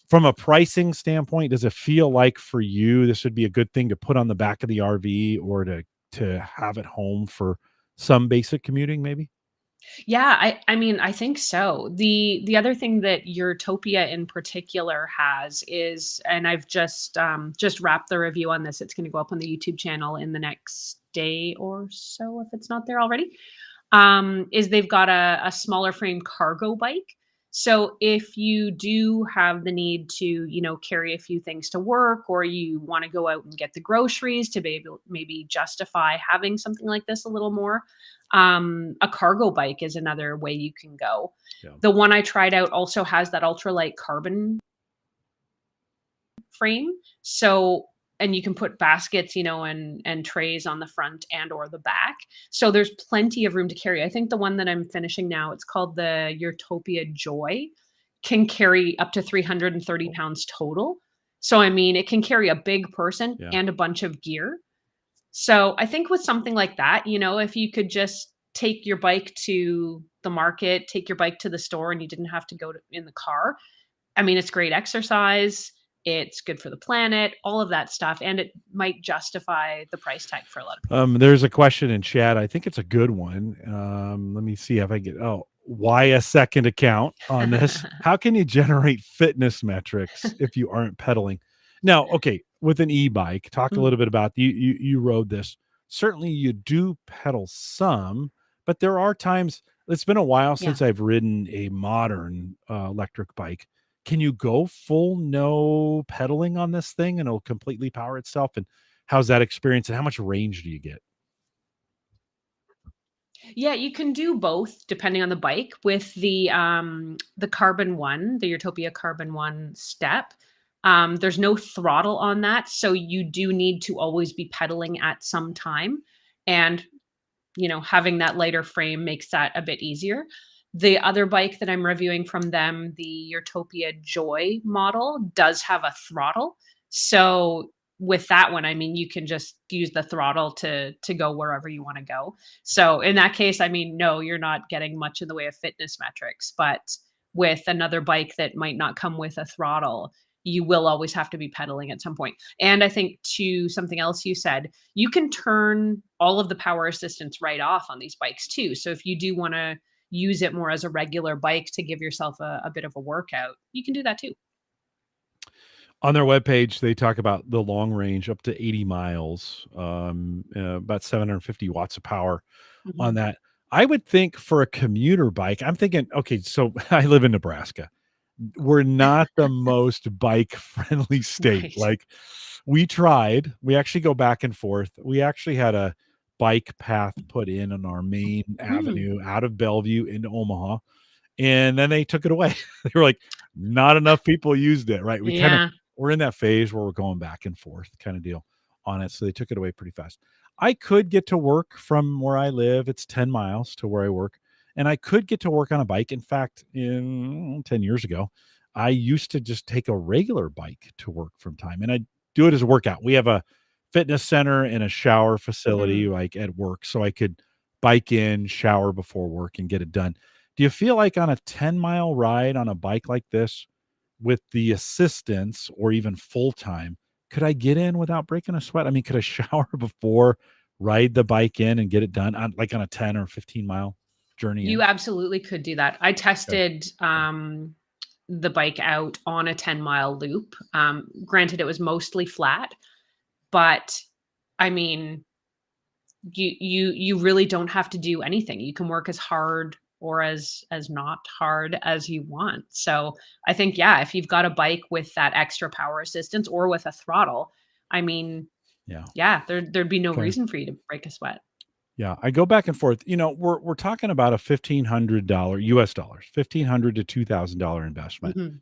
From a pricing standpoint, does it feel like for you this would be a good thing to put on the back of the RV or to have at home for some basic commuting maybe? Yeah, I mean, I think so. The other thing that Utopia in particular has is, and I've just wrapped the review on this. It's going to go up on the YouTube channel in the next day or so if it's not there already. Is they've got a smaller frame cargo bike. So if you do have the need to, carry a few things to work, or you want to go out and get the groceries to be able maybe justify having something like this a little more, a cargo bike is another way you can go. Yeah. The one I tried out also has that ultralight carbon frame. So, and you can put baskets, and trays on the front and or the back. So there's plenty of room to carry. I think the one that I'm finishing now, it's called the Utopia Joy, can carry up to 330 Oh, pounds total. So I mean, it can carry a big person yeah. and a bunch of gear. So I think with something like that, if you could just take your bike to the market, take your bike to the store, and you didn't have to go in the car, I mean, it's great exercise, it's good for the planet, all of that stuff, and it might justify the price tag for a lot of people. There's a question in chat. I think it's a good one. Let me see if I get. Oh, why a second account on this? How can you generate fitness metrics if you aren't pedaling? Now, okay, with an e-bike, talk a Mm, little bit about you rode this. Certainly you do pedal some, but there are times it's been a while yeah. since I've ridden a modern electric bike. Can you go full no pedaling on this thing and it'll completely power itself? And how's that experience and how much range do you get? Yeah, you can do both depending on the bike. With the Carbon One, the Utopia Carbon One step, there's no throttle on that, so you do need to always be pedaling at some time. And having that lighter frame makes that a bit easier. The other bike that I'm reviewing from them, the Utopia Joy model, does have a throttle. So with that one, I mean, you can just use the throttle to go wherever you want to go. So in that case, I mean, no, you're not getting much in the way of fitness metrics. But with another bike that might not come with a throttle, you will always have to be pedaling at some point. And I think to something else you said, you can turn all of the power assistance right off on these bikes too. So if you do want to use it more as a regular bike to give yourself a bit of a workout, you can do that too. On their webpage, they talk about the long range up to 80 miles, about 750 watts of power on Mhm. that. I would think for a commuter bike, I'm thinking, okay, so I live in Nebraska. We're not the most bike friendly state. Right. Like we actually go back and forth. We actually had a bike path put in on our main Mm. avenue out of Bellevue into Omaha, and then they took it away. They were like, not enough people used it, right? Yeah. We're in that phase where we're going back and forth kind of deal on it. So they took it away pretty fast. I could get to work from where I live. It's 10 miles to where I work. And I could get to work on a bike. In fact, in 10 years ago, I used to just take a regular bike to work from time and I do it as a workout. We have a fitness center and a shower facility Mhm. like at work. So I could bike in, shower before work and get it done. Do you feel like on a 10-mile ride on a bike like this with the assistance or even full time, could I get in without breaking a sweat? I mean, could I shower before, ride the bike in and get it done on like on a 10 or 15-mile journey You in? absolutely could do that. I Okay. tested the bike out on a 10-mile loop. Granted, it was mostly flat, but I mean, you really don't have to do anything. You can work as hard or as not hard as you want. So I think, yeah, if you've got a bike with that extra power assistance or with a throttle, I mean, Yeah. yeah, there'd be no Okay. reason for you to break a sweat. Yeah. I go back and forth. We're talking about a $1,500 US dollars, 1,500 to $2,000 investment. Mhm.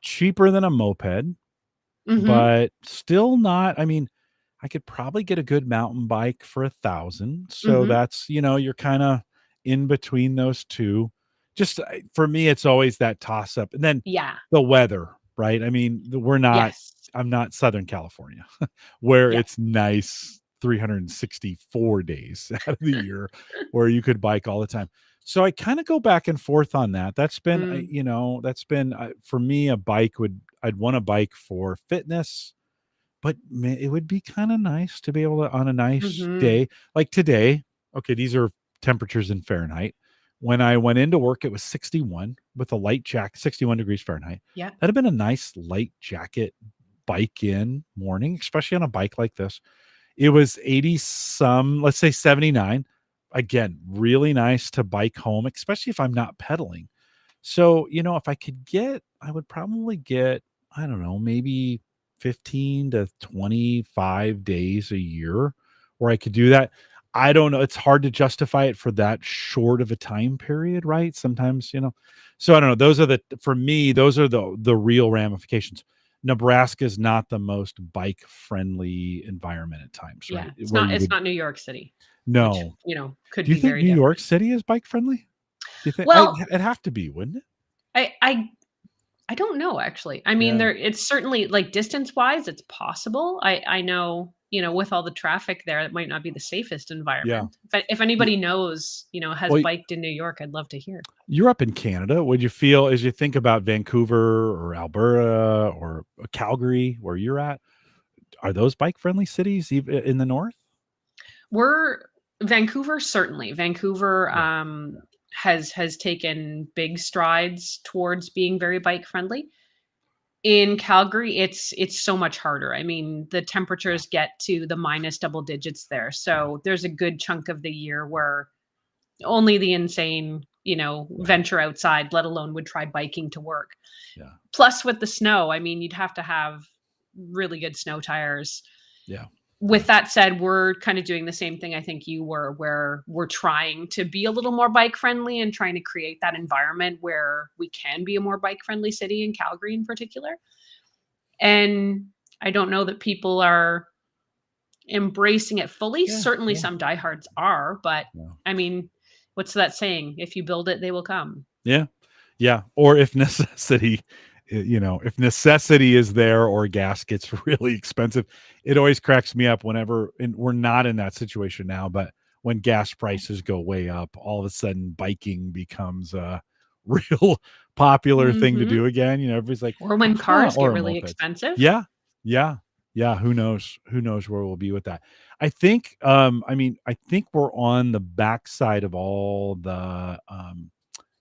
Cheaper than a moped, Mhm. but still not. I mean, I could probably get a good mountain bike for 1,000. So Mhm. that's, you're kind of in between those two. Just for me, it's always that toss up. And then Yeah. the weather, right? I mean, Yes. I'm not Southern California where Yeah. it's nice 364 days out of the year where you could bike all the time. So I kind of go back and forth on that. That's been, Mm. for me, I'd want a bike for fitness, but man, it would be kinda nice to be able to on a nice Mhm. day, like today, okay, these are temperatures in Fahrenheit. When I went into work, it was 61 with a light jacket, 61 degrees Fahrenheit. Yeah. That'd have been a nice light jacket bike in morning, especially on a bike like this. It was 80 some, let's say 79. Again, really nice to bike home, especially if I'm not pedaling. So, if I could I would probably get, I don't know, maybe 15 to 25 days a year where I could do that. I don't know. It's hard to justify it for that short of a time period, right? Sometimes, So I don't know. For me, those are the real ramifications. Nebraska is not the most bike friendly environment at times, Yeah. right? It's Where not you it's would not New York City, which, no. could Do you be think very New York different. City is bike friendly? Do you think Well, it'd have to be, wouldn't it? I I I don't know actually. I mean, Yeah. it's certainly like distance-wise, it's possible. I know, with all the traffic there, it might not be the safest Yeah. environment. If Y anybody knows, has well, biked in New York, I'd love to hear. you're up in Canada. Would you feel as you think about Vancouver or Alberta or Calgary, where you're at, are those bike-friendly cities in the north? We're Vancouver, certainly. Vancouver, Yeah. Yeah. has taken big strides towards being very bike friendly. In Calgary, it's so much harder. I mean, the Yeah, temperatures get to the minus double digits there. yeah, So there's a good chunk of the year where only the insane, right. venture outside, let alone would try biking to work. Yeah, Plus with the snow, I mean, you'd have to have really good snow tires. yeah, yeah, With that said, we're kind of doing the same thing I think you were, where we're trying to be a little more bike friendly and trying to create that environment where we can be a more bike friendly city in Calgary in particular. And I don't know that people are embracing it fully. yeah, Certainly yeah, some diehards are, but yeah. I mean, what's that saying? If you build it, they will come. Yeah. Yeah, or if necessity, if necessity is there or gas gets really expensive, it always cracks me up whenever, and we're not in that situation now, but when gas prices go way up, all of a sudden biking becomes a real popular thing to Mhm. do again. Everybody's like, Or when "Huh," cars get or really mopeds. expensive. Yeah. Yeah. Yeah, who knows? Who knows where we'll be with that? I think, I think we're on the backside of all the,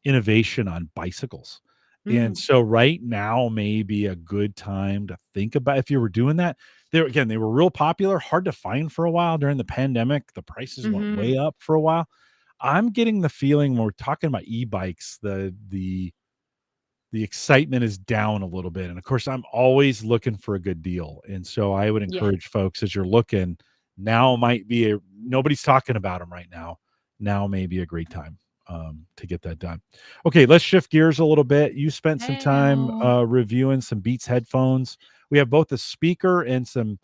innovation on bicycles. And Mm. so right now may be a good time to think about if you were doing that. They were real popular, hard to find for a while during the pandemic. The prices went way Mhm. up for a while. I'm getting the feeling when we're talking about e-bikes, the excitement is down a little bit. And of course, I'm always looking for a good deal. And so I would Yeah. encourage folks as you're looking, now might be nobody's talking about them right now. Now may be a great time to get that done. Okay, let's shift gears a little bit. You spent some time Hey. reviewing some Beats headphones. We have both a speaker and some,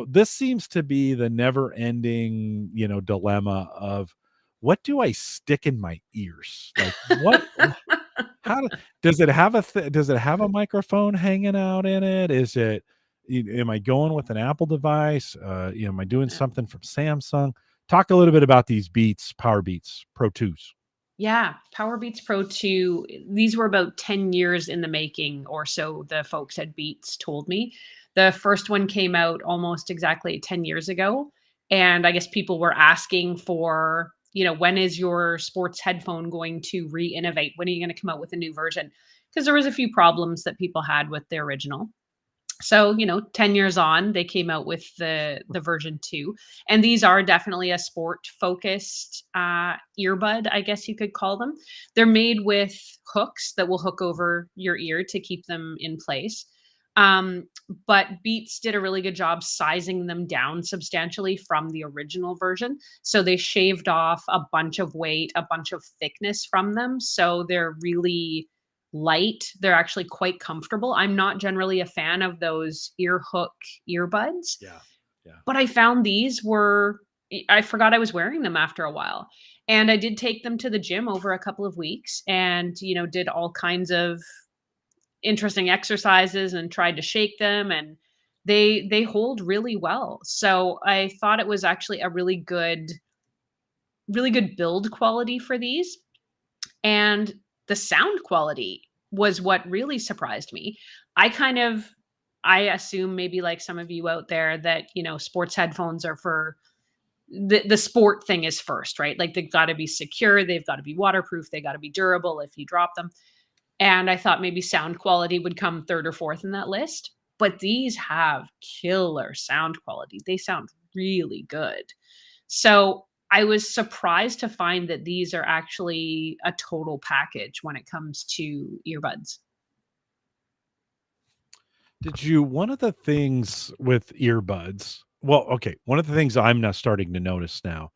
this seems to be the never ending, dilemma of what do I stick in my ears? Like how does it have does it have a microphone hanging out in it? Is it am I going with an Apple device? Am I doing something from Samsung? Talk a little bit about these Beats, Power Beats Pro 2s. Yeah, Power Beats Pro 2, these were about 10 years in the making or so, the folks at Beats told me. The first one came out almost exactly 10 years ago, and I guess people were asking for, when is your sports headphone going to re-innovate? When are you gonna come out with a new version? Because there was a few problems that people had with the original. So, 10 years on, they came out with the version 2, and these are definitely a sport-focused, earbud, I guess you could call them. They're made with hooks that will hook over your ear to keep them in place. Um, but Beats did a really good job sizing them down substantially from the original version. So they shaved off a bunch of weight, a bunch of thickness from them, so they're really light. They're actually quite comfortable. I'm not generally a fan of those ear hook earbuds, Yeah. Yeah. but I found these were I forgot I was wearing them after a while. And I did take them to the gym over a couple of weeks and, did all kinds of interesting exercises and tried to shake them, and they hold really well. So I thought it was actually a really good build quality for these. And the sound quality was what really surprised me. I kind of I assume maybe like some of you out there that, sports headphones are for the sport thing is first, right? Like they've got to be secure, they've got to be waterproof, they got to be durable if you drop them. And I thought maybe sound quality would come third or fourth in that list, but these have killer sound quality. They sound really good. So I was surprised to find that these are actually a total package when it comes to earbuds. Did you one of the things with earbuds well, okay, one of the things I'm now starting to notice now,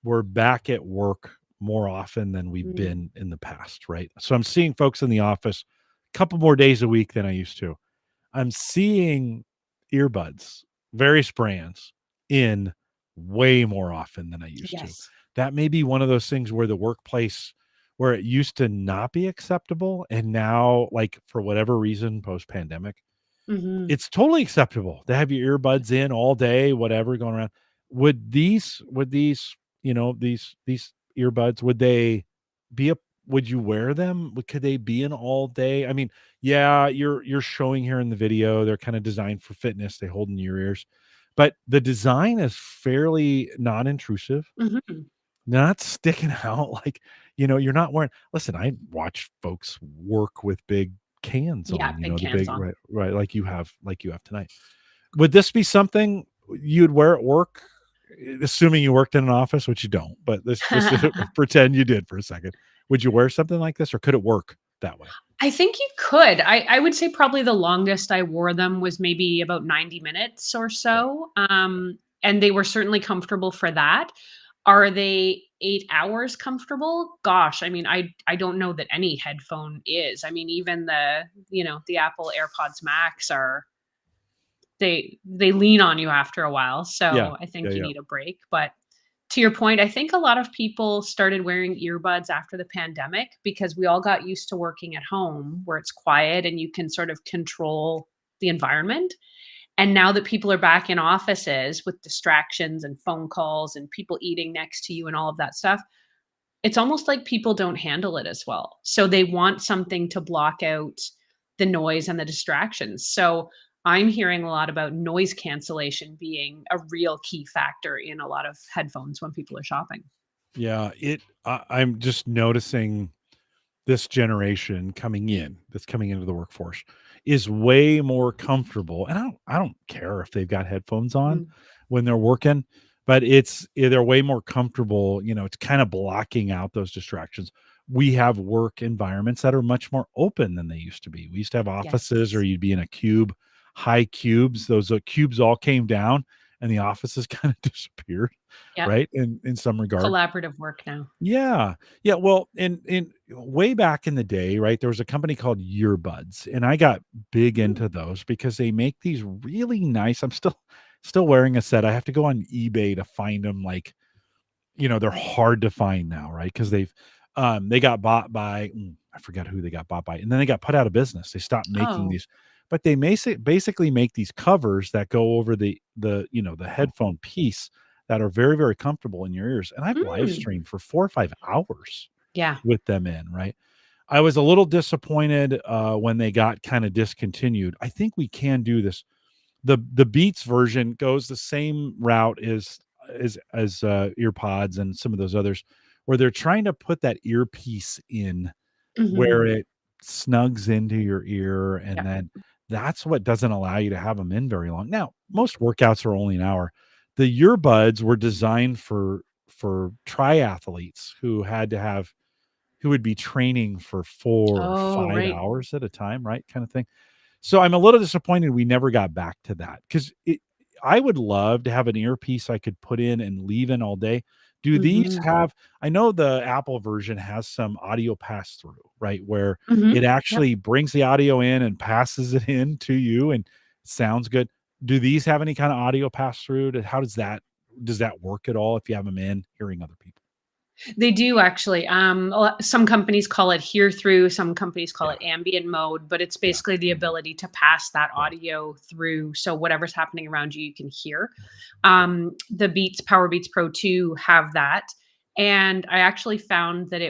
we're back at work more often than we've Mm. been in the past, right? So I'm seeing folks in the office a couple more days a week than I used to. I'm seeing earbuds, various brands, in way more often than I used to. Yes. That may be one of those things where the workplace where it used to not be acceptable and now, like, for whatever reason, post-pandemic, Mhm. it's totally acceptable to have your earbuds in all day, whatever, going around. Would these, these earbuds, would they be a would you wear them? Could they be in all day? I mean, yeah, you're showing here in the video, they're kinda designed for fitness, they hold in your ears, but the design is fairly non-intrusive. Mhm. not sticking out like, you're not wearing listen, I watch folks work with big cans Yeah, on, big the cans big on. right, like you have tonight. Would this be something you'd wear at work, assuming you worked in an office, which you don't, but let's just pretend you did for a second. Would you wear something like this, or could it work that way? I think you could. I would say probably the longest I wore them was maybe about 90 minutes or Yeah, so, yeah. and they were certainly comfortable for that. Are they 8 hours comfortable? Gosh, I mean, I don't know that any headphone is. I mean, even the Apple AirPods Max they lean on you after a while, Yeah, so I yeah, think you yeah. need a break, but to your point, I think a lot of people started wearing earbuds after the pandemic because we all got used to working at home where it's quiet and you can sort of control the environment. And now that people are back in offices with distractions and phone calls and people eating next to you and all of that stuff, it's almost like people don't handle it as well. So they want something to block out the noise and the distractions. So I'm hearing a lot about noise cancellation being a real key factor in a lot of headphones when people are shopping. Yeah, I'm just noticing this generation that's coming into the workforce is way more comfortable, and I don't care if they've got headphones on Mm. when they're working, but they're way more comfortable, it's kinda blocking out those distractions. We have work environments that are much more open than they used to be. We used to have offices, or Yes. you'd be in a cube, high cubes. Those, cubes all came down and the offices kinda disappeared, Yep. right, in some regard. Collaborative work now. Yeah. Yeah, well, in way back in the day, right, there was a company called Earbuds, and I got big Mm. into those because they make these really nice. I'm still wearing a set. I have to go on eBay to find them. Like, they're hard to find now, right? Because they got bought by I forgot who they got bought by, and then they got put out of business. They stopped making Oh. these, but they basically make these covers that go over the headphone piece that are very, very comfortable in your ears. And I've live Mm. streamed for 4 or 5 hours Yeah. with them in, right? I was a little disappointed when they got kind of discontinued. I think we can do this. The Beats version goes the same route as earpods and some of those others, where they're trying to put that earpiece in where Mhm. it snugs into your ear, and Yep. then that's what doesn't allow you to have them in very long. Now, most workouts are only an hour. The earbuds were designed for triathletes who would be training for 4 or Oh, 5 right. hours at a time, right, kinda thing. So I'm a little disappointed we never got back to that, 'cause I would love to have an earpiece I could put in and leave in all day. Do these Mhm. have I know the Apple version has some audio pass-through, right, where it Mhm. Yep. actually brings the audio in and passes it in to you and sounds good. Do these have any kinda audio pass-through? How does that work at all if you have them in, hearing other people? They do actually. Some companies call it hear through, some companies call Yeah, it ambient mode, but it's yeah, basically the mhm, ability to pass that yeah, audio through so whatever's happening around you, you can hear. yeah. The Power Beats Pro 2 have that. And I actually found that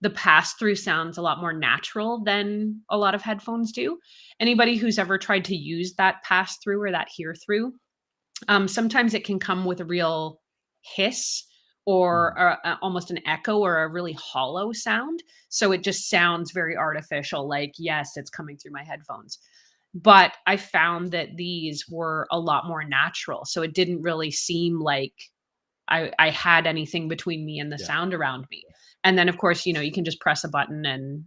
the pass through sounds a lot more natural than a lot of headphones do. Anybody who's ever tried to use that pass through or that hear through, sometimes it can come with a real hiss or Mhm. almost an echo or a really hollow sound. So it just sounds very artificial, like, yes, it's coming through my headphones. But I found that these were a lot more natural. So it didn't really seem like I had anything between me and the Yeah, sound around me. And then of course, you can just press a button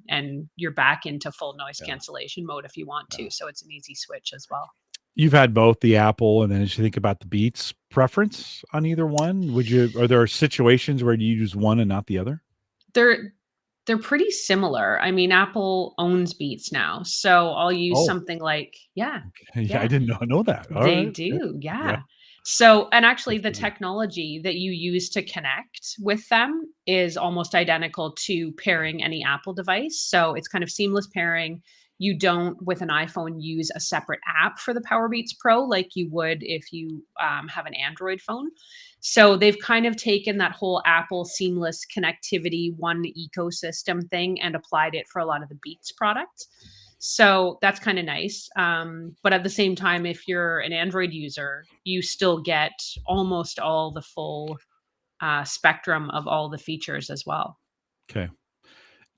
and you're back into full noise yeah, cancellation mode if you want yeah. to. So it's an easy switch as well. You've had both the Apple, and then as you think about the Beats, preference on either one? Are there situations where you use one and not the other? They're they're pretty similar. I mean, Apple owns Beats now, so I'll use Oh, something like yeah, yeah, I yeah, did not know that. they Alright, yeah, do, yeah, yeah. So and actually that's the good to know. technology that you use to connect with them is almost identical to pairing any Apple device, so it's kind of seamless pairing. You don't, with an iPhone, use a separate app for the Power Beats Pro like you would if you, have an Android phone. So they've kind of taken that whole Apple seamless connectivity, one ecosystem thing and applied it for a lot of the Beats products. So that's kind of nice. But at the same time, if you're an Android user, you still get almost all the full spectrum of all the features as well. Okay.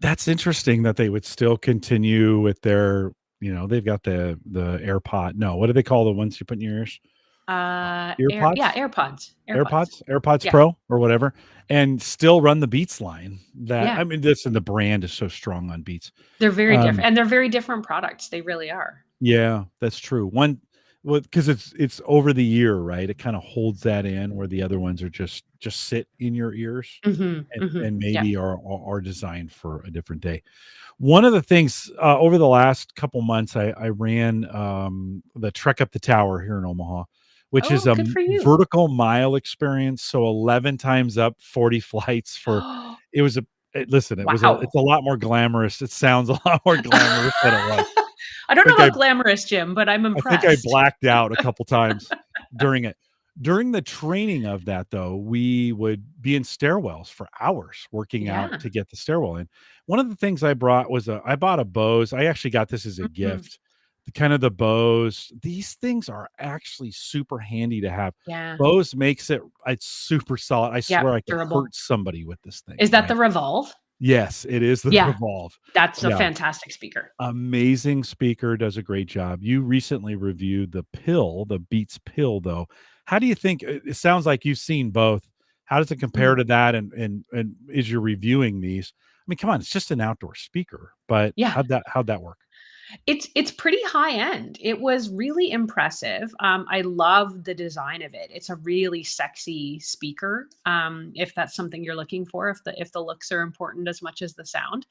That's interesting that they would still continue with their, they've got the AirPod. No, what do they call the ones you put in your ears? Yeah, Earpods? AirPods. AirPods Yeah, Pro or whatever, and still run the Beats line. That yeah. I mean, listen, the brand is so strong on Beats. They're very different, Um, and they're very different products. They really are. yeah, that's true. Well, because it's over the ear, right? It kind of holds that in where the other ones are just sit in your ears, Mhm, and, mhm. and Yeah. maybe are designed for a different day. One of the things over the last couple months, I ran the Trek Up the Tower here in Omaha, which is Oh, a good for you. vertical mile experience. So 11 times up, 40 flights for. It was a listen. Wow. It's a lot more glamorous. It sounds a lot more glamorous than it was. I don't I know think I about glamorous, Jim, but I'm I think I impressed. blacked out a couple times during it. During the training of that, though, we would be in stairwells for hours working out Yeah. to get the stairwell in. One of the things I brought was I bought a Bose. I actually got this as a Mhm. gift. The kind of the Bose. These things are actually super handy to have. Yeah. Bose makes it's super solid. I Yeah, swear I could durable. hurt somebody with this thing, Is that the right? Revolve? Yes, it is the Yeah, Revolve. that's a Yeah. fantastic speaker. Amazing speaker, does a great job. You recently reviewed the Beats Pill, though. How do you think it sounds like you've seen both. How does it compare Mm. to that? And as you're reviewing these, I mean, come on, it's just an outdoor speaker, but Yeah. how'd that work? It's pretty high end. It was really impressive. I love the design of it. It's a really sexy speaker. If that's something you're looking for, if the looks are important as much as the sound.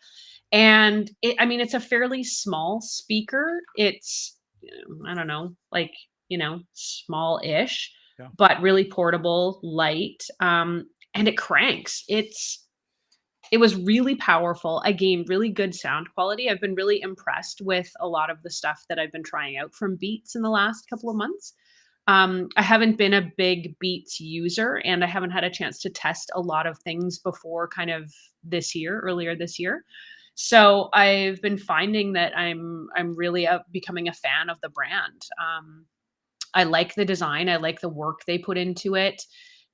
And I mean, it's a fairly small speaker. It's I don't know, like small-ish, Yeah. but really portable, light, and it cranks. It was really powerful. I gained really good sound quality. I've been really impressed with a lot of the stuff that I've been trying out from Beats in the last couple of months. I haven't been a big Beats user, and I haven't had a chance to test a lot of things before kind of earlier this year. So I've been finding that I'm really becoming a fan of the brand. I like the design. I like the work they put into it.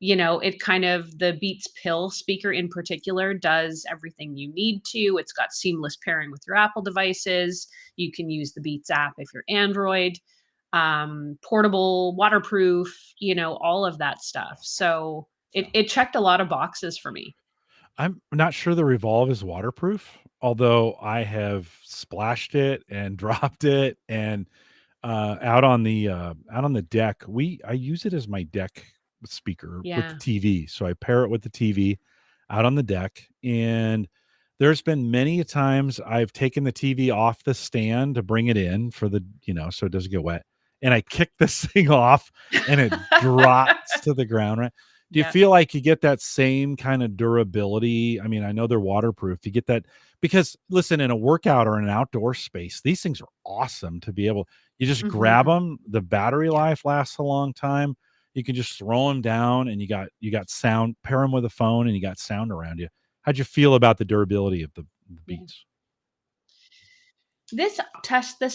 It kind of the Beats Pill speaker in particular does everything you need to. It's got seamless pairing with your Apple devices. You can use the Beats app if you're Android. Portable, waterproof, all of that stuff. So Yeah. it checked a lot of boxes for me. I'm not sure the Revolve is waterproof, although I have splashed it and dropped it and out on the deck. I use it as my deck speaker with the Yeah. TV. So I pair it with the TV out on the deck, and there's been many a times I've taken the TV off the stand to bring it in for so it doesn't get wet. And I kick this thing off and it drops to the ground, right? Do you Yeah. feel like you get that same kind of durability? I mean, I know they're waterproof. You get that because listen, in a workout or an outdoor space, these things are awesome to be able you just grab Mhm. them. The battery Yeah. life lasts a long time. You can just throw them down and you got sound, pair them with a phone and you got sound around you. How'd you feel about the durability of the Yeah. Beats? This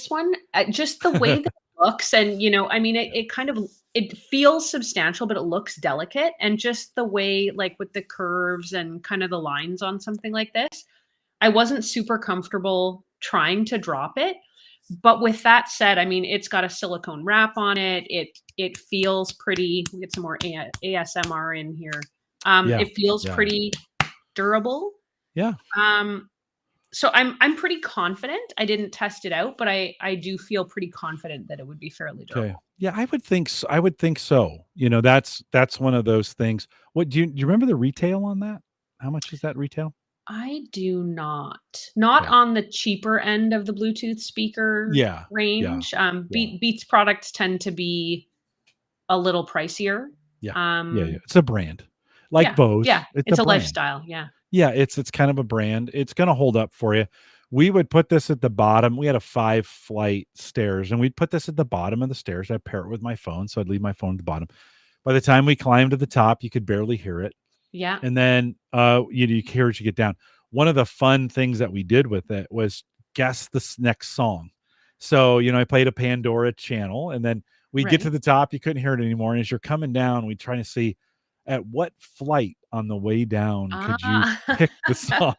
one, just the way that it looks and, I mean, Yeah. it kind of it feels substantial, but it looks delicate, and just the way, like, with the curves and kind of the lines on something like this, I wasn't super comfortable trying to drop it. But with that said, I mean, it's got a silicone wrap on it. It feels pretty. We get some more ASMR in here. Yeah. It feels Yeah. pretty durable. Yeah. Um, so I'm pretty confident. I didn't test it out, but I do feel pretty confident that it would be fairly Okay. durable. Yeah, I would think so. I would think so. That's one of those things. What do you remember the retail on that? How much is that retail? I do not. Not Okay. on the cheaper end of the Bluetooth speaker Yeah. Yeah. range. Yeah. Beats products tend to be a little pricier. Yeah. Yeah. Yeah. Um, It's a brand. Like yeah, yeah, Bose, it's a it's a brand. lifestyle. Yeah, Yeah, it's kind of a brand. It's gonna hold up for you. We would put this at the bottom. We had a 5-flight stairs, and we'd put this at the bottom of the stairs. I'd pair it with my phone, so I'd leave my phone at the bottom. By the time we climbed to the top, you could barely hear it. yeah, And then, you hear as you get down. One of the fun things that we did with it was guess the next song. So, I played a Pandora channel, and then we get to right. the top, you couldn't hear it anymore. And as you're coming down, we try to see at what flight on the way down, could you Ah. pick the song?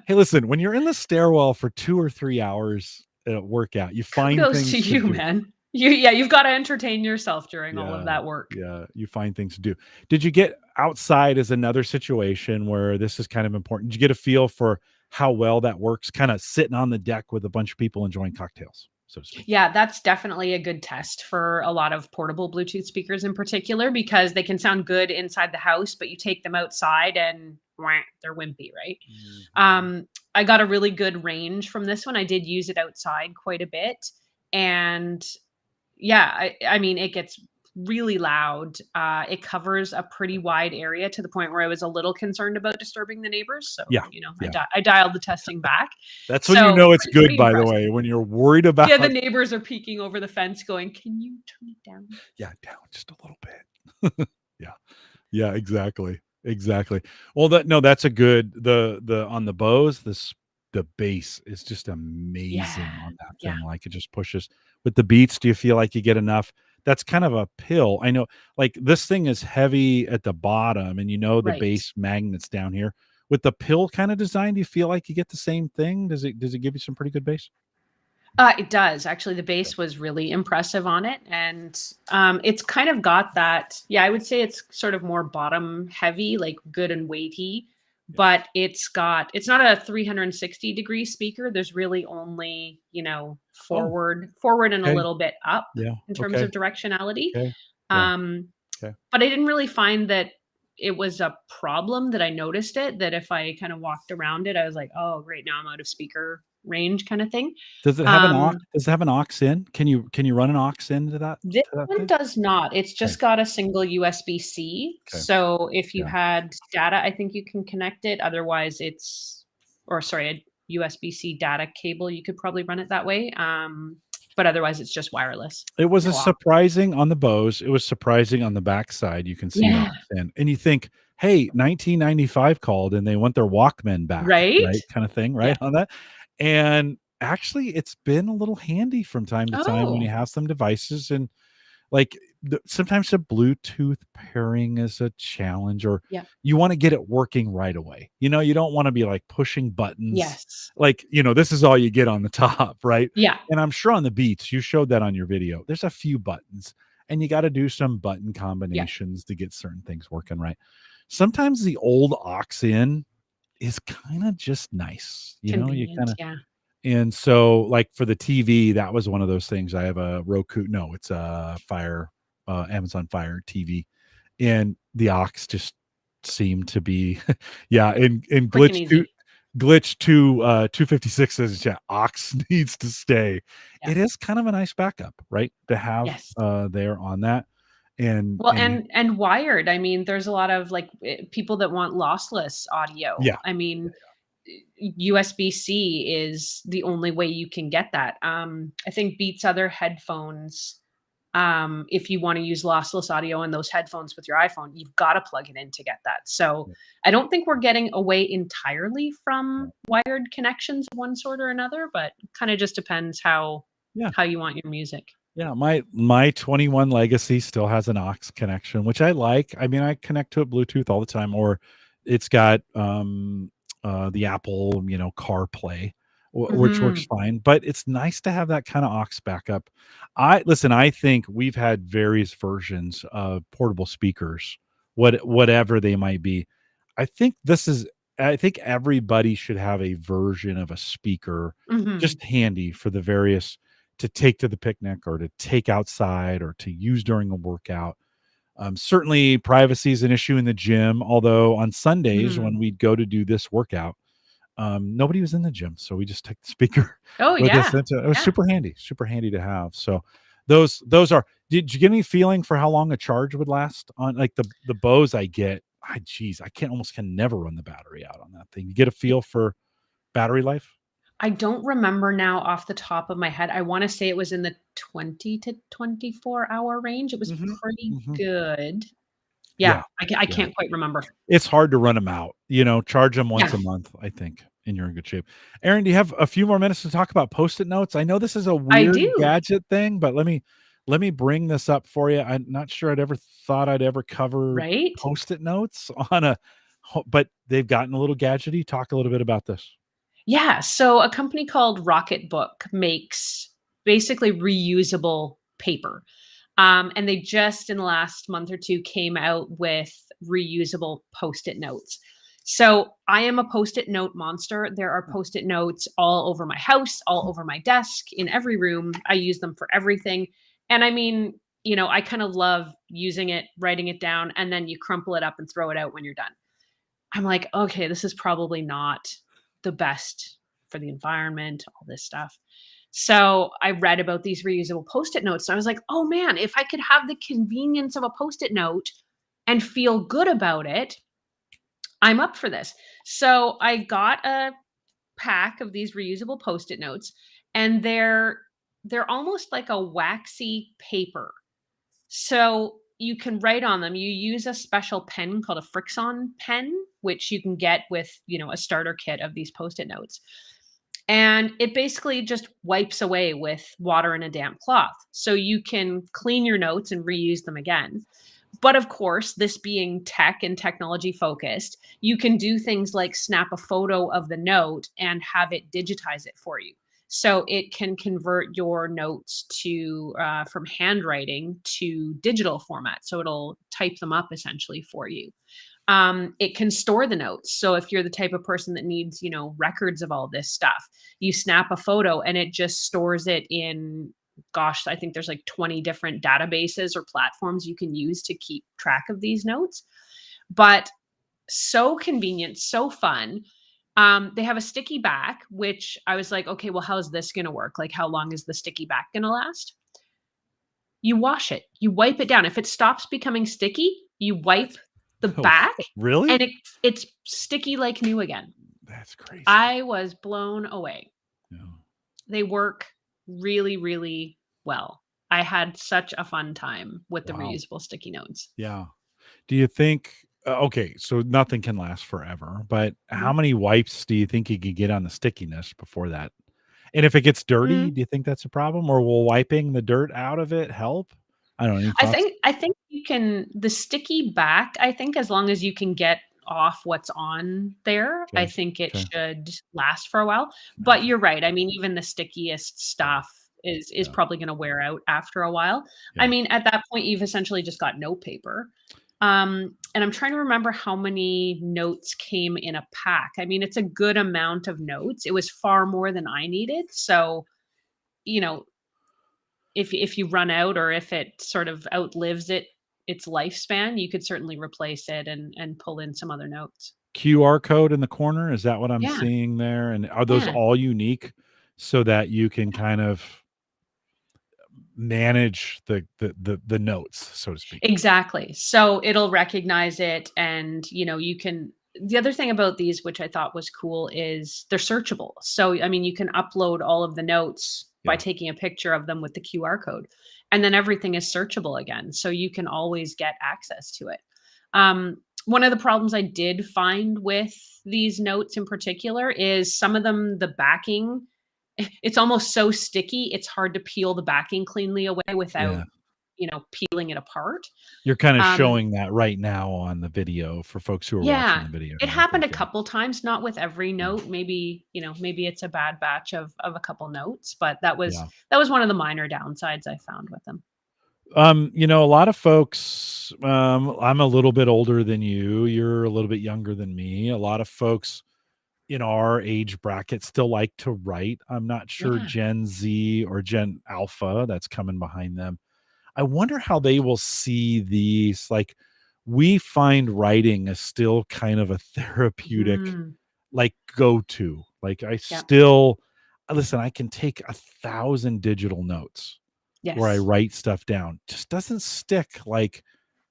Hey, listen, when you're in the stairwell for 2 or 3 hours at a workout, you find Kudos to things to you, do. man. You've gotta entertain yourself during all of Yeah, that work. yeah, you find things to do. Did you get outside as another situation where this is kind of important? Did you get a feel for how well that works, kinda sitting on the deck with a bunch of people enjoying cocktails, so to speak? Yeah, that's definitely a good test for a lot of portable Bluetooth speakers in particular because they can sound good inside the house, but you take them outside and wah, they're wimpy, right? Mhm. I got a really good range from this one. I did use it outside quite a bit, and yeah, I mean, it gets really loud. It covers a pretty wide area to the point where I was a little concerned about disturbing the neighbors. So, Yeah, yeah. I dialed the testing back. That's when you So know it's good, pretty by the impressive. way, when you're worried about Yeah, the neighbors are peeking over the fence going, "Can you turn it down?" yeah, down just a little bit. Yeah. Yeah, exactly, exactly. Well, that's a good the on the Bose, the bass is just Yeah, amazing on that yeah, thing, like, it just pushes with the beats, do you feel like you get enough? That's kind of a pill. I know, like, this thing is heavy at the bottom, and the right. bass magnets down here. With the pill kinda design, do you feel like you get the same thing? Does it give you some pretty good bass? It does. Actually, the Yeah. bass was really impressive on it, and, it's kind of got that I would say it's sort of more bottom heavy, like, good and weighty, Yeah. but it's not a 360-degree speaker. There's really only, Oh, forward and a okay. little bit up Yeah, in terms okay, of directionality. okay. Yeah, Um, okay. but I didn't really find that it was a problem that I noticed it, that if I kinda walked around it, I was like, "Oh, great, now I'm out of speaker range," kinda thing. Um Does it have an aux in? Can you run an aux into that This one thing? does not. It's Okay, just got a single USB-C. okay, So if you yeah. had data, I think you can connect it. Otherwise, a USB-C data cable, you could probably run it that way. But otherwise, it's just wireless. It was a No aux. surprising on the Bose, it was surprising on the backside, you can see an aux Yeah. in, and you think, "Hey, 1995 called and they want their Walkman back," Right? right, kinda thing, Yeah. right, on that? And actually, it's been a little handy from time to time when you Oh, have some devices and like, sometimes the Bluetooth pairing is a challenge, or yeah. you wanna get it working right away. You don't wanna be, like, pushing buttons, Yes. like, this is all you get on the top, right? Yeah. And I'm sure on the Beats, you showed that on your video, there's a few buttons, and you gotta do some button Yeah. combinations to get certain things working right. Sometimes the old aux in is kinda just nice, you Convenient. kinda Yeah. and so, like, for the TV, that was one of those things. I have a Roku no, it's a Fire, Amazon Fire TV, and the aux just seemed to be yeah, and Quick and easy. Glitch 256 says, yeah, aux needs to stay. Yeah. It is kind of a nice backup, right, to have, Yes. there on that, and Well, and and wired. I mean, there's a lot of, like, people that want lossless audio. yeah, I mean, USB-C is the only way you can get that. I think Beats other headphones, if you wanna use lossless audio in those headphones with your iPhone, you've gotta plug it in to get that. So, yeah, I don't think we're getting away entirely yeah, from wired connections of one sort or another, but kinda just depends yeah. how you want your music. Yeah, my 21 Legacy still has an aux connection, which I like. I mean, I connect to it Bluetooth all the time, or it's got the Apple, CarPlay, which works Mhm. fine. But it's nice to have that kind of aux backup. I think we've had various versions of portable speakers, whatever they might be. I think this is. I think everybody should have a version of a speaker Mhm. just handy for the various to take to the picnic or to take outside or to use during a workout. Certainly, privacy is an issue in the gym. Although on Sundays Mhm. when we'd go to do this workout, nobody was in the gym, so we just took the speaker Oh, with us. yeah. It was Yeah. super handy to have. So those are. Did you get any feeling for how long a charge would last on like the Bose I get? Geez, I can never run the battery out on that thing. You get a feel for battery life? I don't remember now off the top of my head. I wanna say it was in the 20 to 24-hour range. It was Mhm, pretty mhm. good. Yeah, Yeah, I yeah. can't quite remember. It's hard to run them out, charge them once Yeah, a month, I think, and you're in good shape. Aaron, do you have a few more minutes to talk about Post-it notes? I know this is a I weird do. gadget thing, but let me bring this up for you. I'm not sure I'd ever thought I'd ever cover Right? Post-it notes on a but they've gotten a little gadgety. Talk a little bit about this. Yeah. So a company called Rocketbook makes basically reusable paper. And they just in the last month or two came out with reusable post-it notes. So I am a post-it note monster. There are post-it notes all over my house, all over my desk, in every room. I use them for everything. And I mean, I kind of love using it, writing it down, and then you crumple it up and throw it out when you're done. I'm like, okay, this is probably not the best for the environment, all this stuff. So I read about these reusable post-it notes. And I was like, oh man, if I could have the convenience of a post-it note and feel good about it, I'm up for this. So I got a pack of these reusable post-it notes, and they're almost like a waxy paper. So you can write on them. You use a special pen called a Frixon pen, which you can get with, a starter kit of these post-it notes. And it basically just wipes away with water and a damp cloth. So you can clean your notes and reuse them again. But of course, this being tech and technology focused, you can do things like snap a photo of the note and have it digitize it for you. So it can convert your notes to from handwriting to digital format. So it'll type them up essentially for you. It can store the notes. So if you're the type of person that needs, records of all this stuff, you snap a photo and it just stores it in, gosh, I think there's like 20 different databases or platforms you can use to keep track of these notes. But so convenient, so fun. They have a sticky back, which I was like, okay, well, how's this going to work? Like, how long is the sticky back going to last? You wash it, you wipe it down. If it stops becoming sticky, you wipe the Oh, back and really? it's sticky like new again. That's crazy. I was blown away. Yeah. They work really, really well. I had such a fun time with the Wow. reusable sticky notes. Yeah. Do you think okay, so nothing can last forever, but how Mhm. many wipes do you think you could get on the stickiness before that? And if it gets dirty, Mm. do you think that's a problem, or will wiping the dirt out of it help? I don't know, any I thoughts? think I think you can the sticky back, I think as long as you can get off what's on there, I Okay. think it Okay. should last for a while. But Okay. you're right. I mean, even the stickiest Yeah. stuff is Yeah. probably gonna wear out after a while. I Yeah. mean, at that point, you've essentially just got note paper. And I'm trying to remember how many notes came in a pack. I mean, it's a good amount of notes. It was far more than I needed. So, you know, if you run out or if it sort of outlives its lifespan, you could certainly replace it and pull in some other notes. QR code in the corner, is that what I'm Yeah, seeing there? And are those yeah, all unique so that you can kind of manage the notes, so to speak? exactly. So it'll recognize it, and you can. The other thing about these, which I thought was cool, is they're searchable. So I mean, you can upload all of the notes by Yeah. taking a picture of them with the QR code, and then everything is searchable again. So you can always get access to it. One of the problems I did find with these notes in particular is some of them, the backing, it's almost so sticky, it's hard to peel the backing cleanly away without, Yeah. peeling it apart. You're kinda Um, showing that right now on the video for folks who are watching yeah, the video it here, I happened a think, yeah. couple times, not with every Yeah. note. Maybe it's a bad batch of a couple notes, but that was Yeah. that was one of the minor downsides I found with them. A lot of folks, I'm a little bit older than you, you're a little bit younger than me. A lot of folks in our age bracket still like to write. I'm not sure Yeah. Gen Z or Gen Alpha that's coming behind them. I wonder how they will see these, like, we find writing is still kind of a therapeutic, Mm, like, go-to. Like, I yeah. still listen, I can take 1,000 digital notes where I Yes. write stuff down. Just doesn't stick like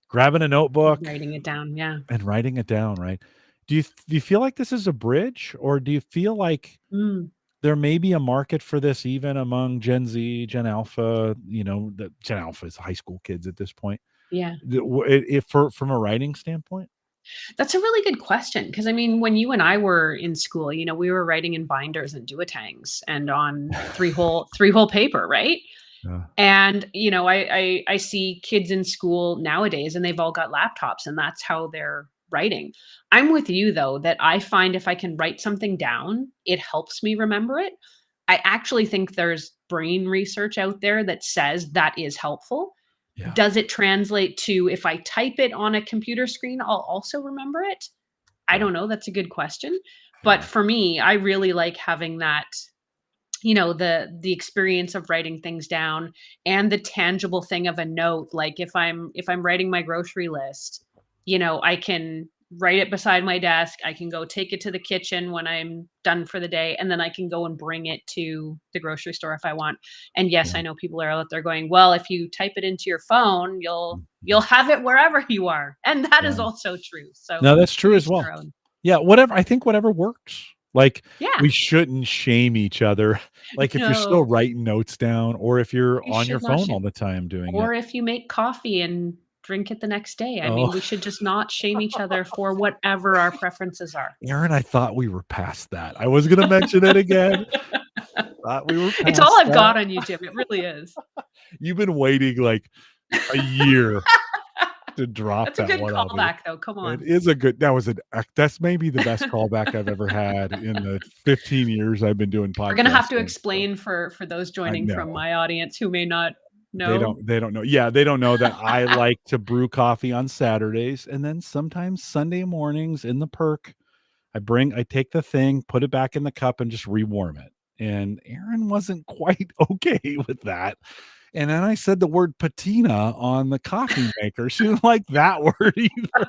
grabbing a notebook Writing it down, yeah. and writing it down, right? Do you feel like this is a bridge, or do you feel like Mm, there may be a market for this even among Gen Z, Gen Alpha, the Gen Alpha is high school kids at this point. yeah. If for from a writing standpoint? That's a really good question because I mean, when you and I were in school, we were writing in binders and duotangs and on three hole paper, right? Yeah. And, I see kids in school nowadays and they've all got laptops and that's how they're writing. I'm with you though, that I find if I can write something down, it helps me remember it. I actually think there's brain research out there that says that is helpful. Yeah. Does it translate to if I type it on a computer screen, I'll also remember it? I Yeah. don't know. That's a good question. But Yeah. for me, I really like having that, the experience of writing things down and the tangible thing of a note. Like if I'm writing my grocery list, I can write it beside my desk. I can go take it to the kitchen when I'm done for the day, and then I can go and bring it to the grocery store if I want. And yes, Yeah. I know people are out there going, well, if you type it into your phone, you'll Mhm. have it wherever you are, and that is Yeah. also true. So No, that's to true as each well. their own. Yeah, whatever, I think whatever works. Like, Yeah. we shouldn't shame each other. Like, if you're still No, writing notes down or if you're we on your should not phone all shame. the time doing it. Or if you make coffee and drink it the next day. I Oh, mean, we should just not shame each other for whatever our preferences are. Aaron, I thought we were past that. I was gonna mention it again. Thought we were It's all past I've that. got on you, Jim. It really is. You've been waiting, like, a year to drop That's a that good one on me. callback, though. Come It on. is a good that was an that's maybe the best callback I've ever had in the 15 years I've been doing We're gonna have to podcasting, so explain for those I joining from know. my audience who may not They know. don't know. Yeah, they don't know that I like to brew coffee on Saturdays, and then sometimes Sunday mornings in the perk, I take the thing, put it back in the cup, and just rewarm it. And Aaron wasn't quite okay with that. And then I said the word patina on the coffee maker. She didn't like that word either.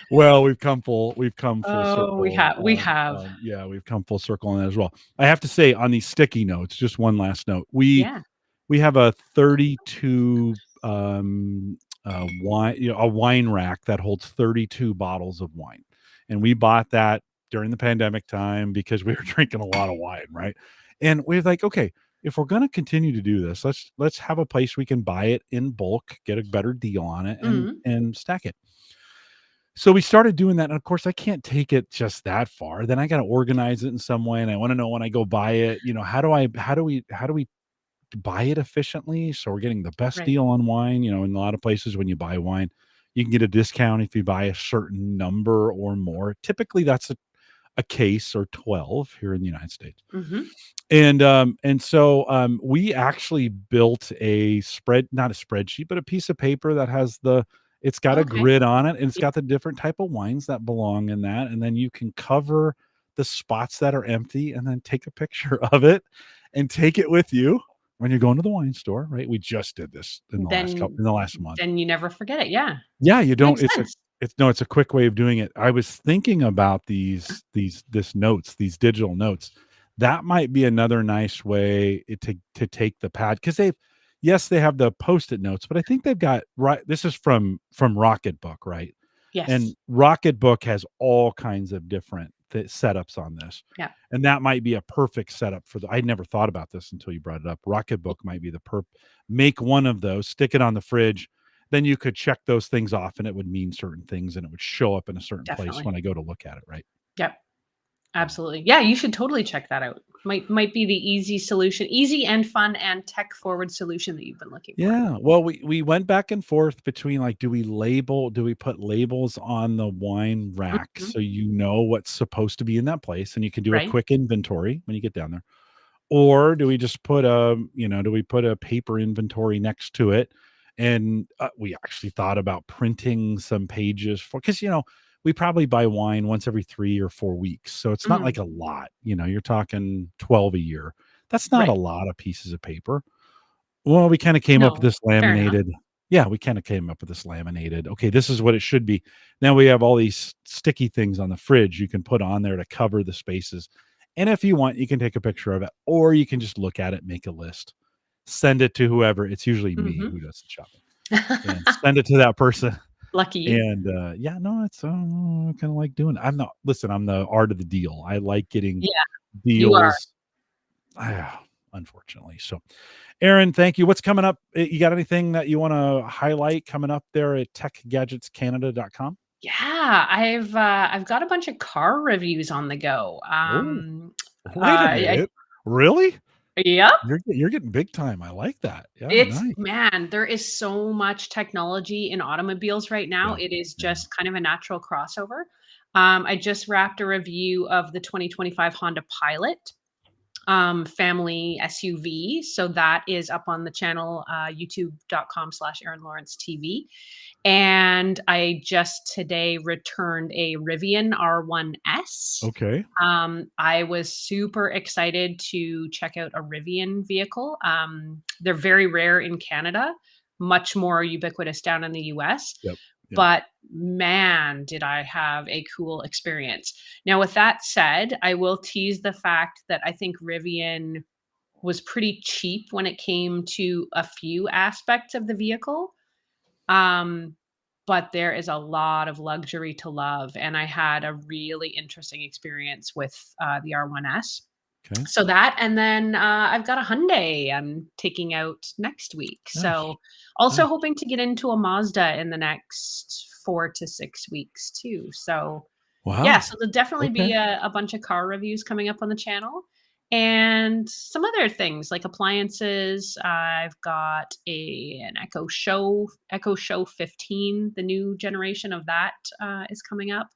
Well, we've come full Oh, we circle have we have. yeah, we've come full circle on that as well. I have to say on these sticky notes, just one last note. Yeah. We have a 32 wine, a wine rack that holds 32 bottles of wine. And we bought that during the pandemic time because we were drinking a lot of wine, right? And we're like, okay, if we're going to continue to do this, let's have a place we can buy it in bulk, get a better deal on it Mhm. and stack it. So we started doing that, and of course, I can't take it just that far. Then I got to organize it in some way, and I want to know when I go buy it, how do we buy it efficiently so we're getting the best Right. deal on wine. In a lot of places when you buy wine, you can get a discount if you buy a certain number or more. Typically that's a case or 12 here in the United States. Mhm. And so we actually built not a spreadsheet, but a piece of paper that has it's got a Okay. grid on it, and it's Yeah. got the different type of wines that belong in that, and then you can cover the spots that are empty and then take a picture of it and take it with you when you're going to the wine store, right? We just did this Then in the last month. then you never forget it. Yeah. Yeah, you don't Makes sense. it's no, it's a quick way of doing it. I was thinking about these digital notes. That might be another nice way to take the pad because they have the Post-it notes, but I think they've got right. This is from Rocketbook, right? Yes. And Rocketbook has all kinds of different setups on this. Yeah. And that might be a perfect setup I never thought about this until you brought it up. Rocketbook might be make one of those, stick it on the fridge, then you could check those things off and it would mean certain things and it would show up in a certain place Definitely. when I go to look at it, right? Yep. Yeah. Absolutely. Yeah, you should totally check that out. Might be the easy solution, easy and fun and tech forward solution that you've been looking for. Yeah. Well, we went back and forth between like, do we put labels on the wine rack Mhm. so you know what's supposed to be in that place and you can do a Right. quick inventory when you get down there? Or do we just do we put a paper inventory next to it? And we actually thought about printing some pages because, we probably buy wine once every 3 or 4 weeks. So it's not Mhm. like a lot, you're talking 12 a year. That's not a Right. lot of pieces of paper. Well, we kind of came up with No, this fair enough. laminated. Yeah, we kind of came up with this laminated. Okay, this is what it should be. Now we have all these sticky things on the fridge you can put on there to cover the spaces. And if you want, you can take a picture of it, or you can just look at it, make a list, send it to whoever. It's usually me Mhm. who does the shopping, and send it to that person. Lucky you. And yeah, no, it's kind of like doing. I'm the art of the deal. I like getting Yeah, you are. deals. Unfortunately, so Erin, thank you. What's coming up? You got anything that you want to highlight coming up there at techgadgetscanada.com? Yeah, I've got a bunch of car reviews on the go. Oh, wait a I minute. Really? Yep. You're getting big time. I like that. Yeah, It's nice. man, there is so much technology in automobiles right now. Yeah, It is yeah. just kind of a natural crossover. I just wrapped a review of the 2025 Honda Pilot family SUV. So that is up on the channel, youtube.com/Erin Lawrence TV. And I just today returned a Rivian R1S. Okay. I was super excited to check out a Rivian vehicle. They're very rare in Canada, much more ubiquitous down in the US. Yep. Yep. But man, did I have a cool experience. Now, with that said, I will tease the fact that I think Rivian was pretty cheap when it came to a few aspects of the vehicle. Um, but there is a lot of luxury to love, and I had a really interesting experience with the R1S. Okay. So that, and then I've got a Hyundai I'm taking out next week. Nice. So also Nice. hoping to get into a Mazda in the next 4 to 6 weeks too. So yeah, Wow. so there'll definitely be Okay. a bunch of car reviews coming up on the channel and some other things like appliances. I've got an Echo Show 15, the new generation of that is coming up.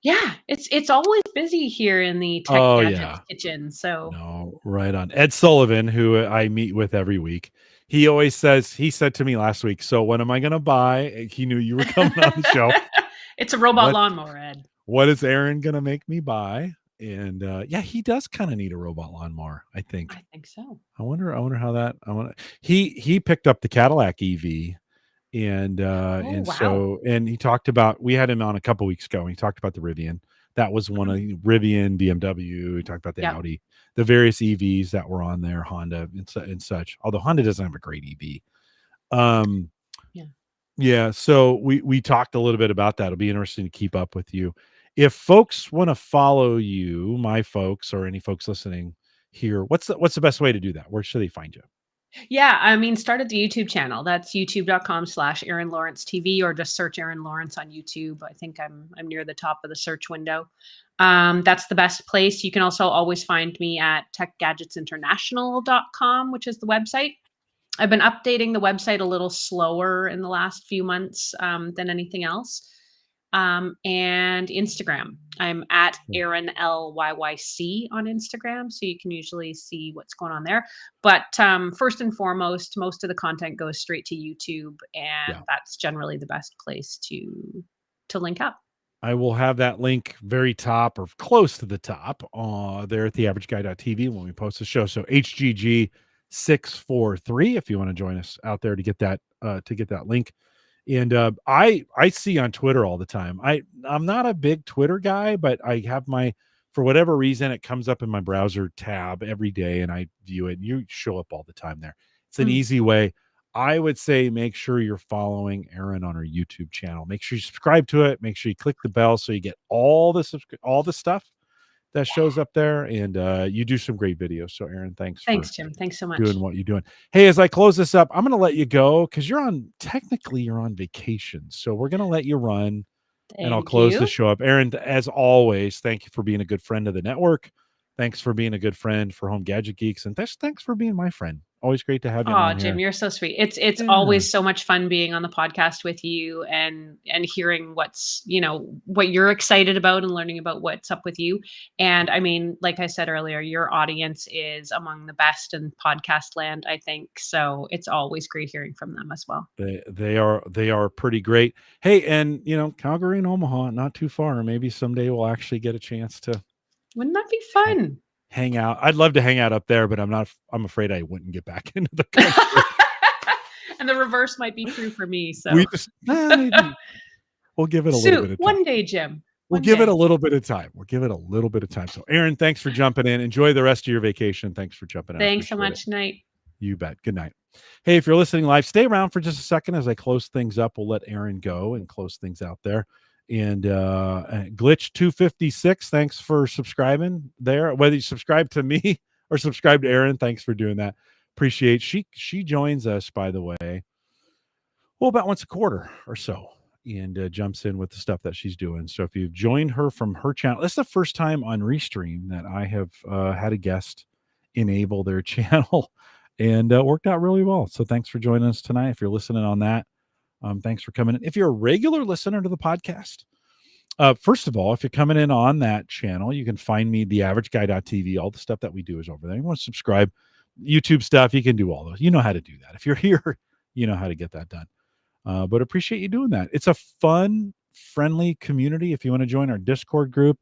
Yeah, it's always busy here in the tech Oh, gadgets yeah. kitchen. So No, right on. Ed Sullivan, who I meet with every week, he always says, he said to me last week, "So when am I gonna buy?" He knew you were coming on the show. it's a robot "What lawnmower, Ed. what is Aaron gonna make me buy?" And, yeah, he does kinda need a robot lawnmower, I think. I think so. I wonder how that I wanna he picked up the Cadillac EV, Oh, and wow. so and he talked about, we had him on a couple weeks ago, and he talked about the Rivian. That was one of Mhm. the Rivian, BMW, he talked about the Yep. Audi, the various EVs that were on there, Honda and such, although Honda doesn't have a great EV. Um, Yeah. yeah, so we talked a little bit about that. It'll be interesting to keep up with you. If folks wanna follow you, my folks or any folks listening here, what's the best way to do that? Where should they find you? Yeah, I mean, start at the YouTube channel. That's youtube.com/Erin Lawrence TV, or just search Erin Lawrence on YouTube. I think I'm near the top of the search window. That's the best place. You can also always find me at techgadgetsinternational.com, which is the website. I've been updating the website a little slower in the last few months than anything else. And Instagram. I'm at Erin LYYC on Instagram, so you can usually see what's going on there. But first and foremost, most of the content goes straight to YouTube, Yeah. and that's generally the best place to link up. I will have that link very top or close to the top there at theaverageguy.tv when we post the show. So HGG 643 if you want to join us out there to get that link. And I see on Twitter all the time. I'm not a big Twitter guy, but I have my, for whatever reason it comes up in my browser tab every day and I view it. And you show up all the time there. It's an Mm. easy way. I would say make sure you're following Erin on her YouTube channel. Make sure you subscribe to it. Make sure you click the bell so you get all the stuff that shows up there. And you do some great videos. So Erin, thanks for Thanks, Jim. Thanks so doing much. what you're doing. Hey, as I close this up, I'm going to let you go because technically you're on vacation. So we're going to let you run and I'll Thank close the you. show up. Erin, as always, thank you for being a good friend of the network. Thanks for being a good friend for Home Gadget Geeks. And thanks for being my friend. Always great to have you Oh, on Jim, here. you're so sweet. It's Yeah. always so much fun being on the podcast with you and hearing what you're excited about and learning about what's up with you. And I mean, like I said earlier, your audience is among the best in podcast land, I think. So it's always great hearing from them as well. They are pretty great. Hey, and Calgary and Omaha, not too far. Maybe someday we'll actually get a chance to Wouldn't that be fun? hang out. I'd love to hang out up there, but I'm afraid I wouldn't get back into the country. And the reverse might be true for me. We So just maybe we'll give it a little Sue, bit of time. one day, Jim. We'll One give it a day. little bit of time. We'll give it a little bit of time. So, Erin, thanks for jumping in. Enjoy the rest of your vacation. Thanks for jumping in. I Thanks so appreciate it. much, Night. You bet. Good night. Hey, if you're listening live, stay around for just a second as I close things up. We'll let Erin go and close things out there. And Glitch 256, thanks for subscribing there. Whether you subscribe to me or subscribe to Erin, thanks for doing that. Appreciate. She joins us, by the way, well, about once a quarter or so, and jumps in with the stuff that she's doing. So if you've joined her from her channel, this is the first time on Restream that I have had a guest enable their channel, and worked out really well. So thanks for joining us tonight. If you're listening on that, thanks for coming in. If you're a regular listener to the podcast, first of all, if you're coming in on that channel, you can find me, theaverageguy.tv. All the stuff that we do is over there. You want to subscribe, YouTube stuff, you can do all those. You know how to do that. If you're here, you know how to get that done. But appreciate you doing that. It's a fun, friendly community. If you want to join our Discord group,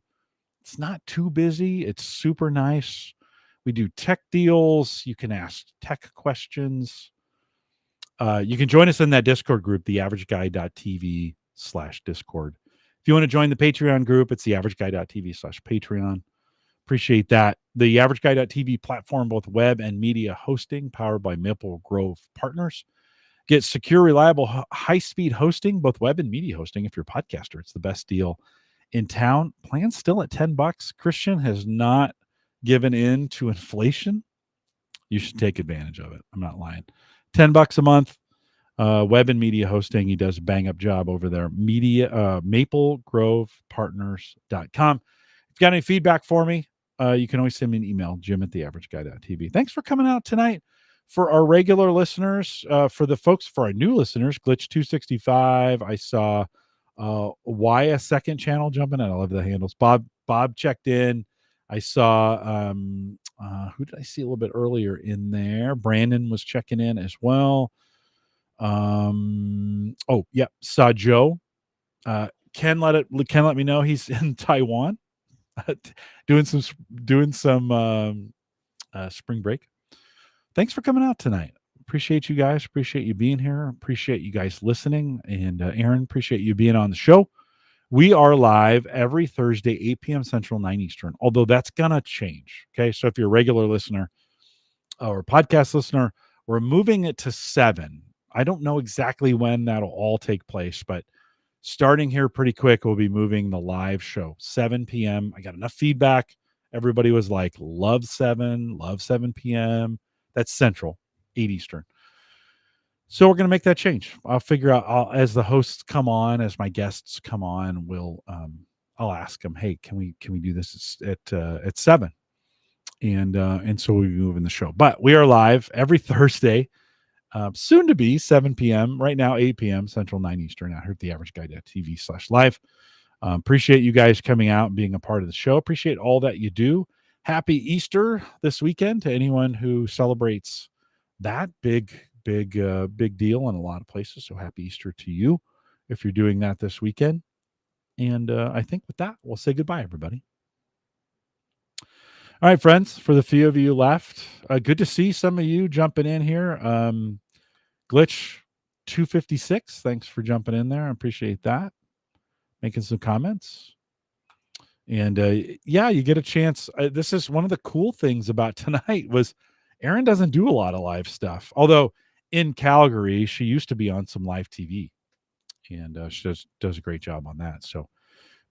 it's not too busy. It's super nice. We do tech deals. You can ask tech questions. You can join us in that Discord group, theaverageguy.tv/Discord. If you want to join the Patreon group, it's theaverageguy.tv/Patreon. Appreciate that. The averageguy.tv platform, both web and media hosting, powered by Maple Grove Partners. Get secure, reliable, high-speed hosting, both web and media hosting. If you're a podcaster, it's the best deal in town. Plan's still at $10. Christian has not given in to inflation. You should take advantage of it. I'm not lying. $10 a month, web and media hosting. He does a bang-up job over there. MapleGrovePartners.com. If you got any feedback for me, you can always send me an email, jim@theaverageguy.tv. Thanks for coming out tonight. For our regular listeners, for our new listeners, Glitch 265, I saw Why a Second Channel jumping in. I love the handles. Bob checked in. I saw who did I see a little bit earlier in there? Brandon was checking in as well. Saw Joe. Ken let me know he's in Taiwan doing some spring break. Thanks for coming out tonight. Appreciate you guys. Appreciate you being here. Appreciate you guys listening. And Erin, appreciate you being on the show. We are live every Thursday, 8 p.m. Central, 9 Eastern, although that's going to change. Okay. So if you're a regular listener or podcast listener, we're moving it to 7. I don't know exactly when that'll all take place, but starting here pretty quick, we'll be moving the live show 7 p.m. I got enough feedback. Everybody was like, love 7 p.m. That's Central, 8 Eastern. So we're going to make that change. I'll figure out as the hosts come on, as my guests come on, I'll ask them, hey, can we do this at 7? And so we'll be moving the show. But we are live every Thursday, soon to be 7 p.m. Right now, 8 p.m. Central, 9 Eastern. I heard theaverageguy.tv/live. Appreciate you guys coming out and being a part of the show. Appreciate all that you do. Happy Easter this weekend to anyone who celebrates that big deal in a lot of places. So happy Easter to you if you're doing that this weekend. And I think with that, we'll say goodbye, everybody. All right, friends, for the few of you left, good to see some of you jumping in here. Glitch 256, thanks for jumping in there. I appreciate that. Making some comments. And you get a chance. This is one of the cool things about tonight was Erin doesn't do a lot of live stuff. Although in Calgary, she used to be on some live TV, and she does a great job on that. So,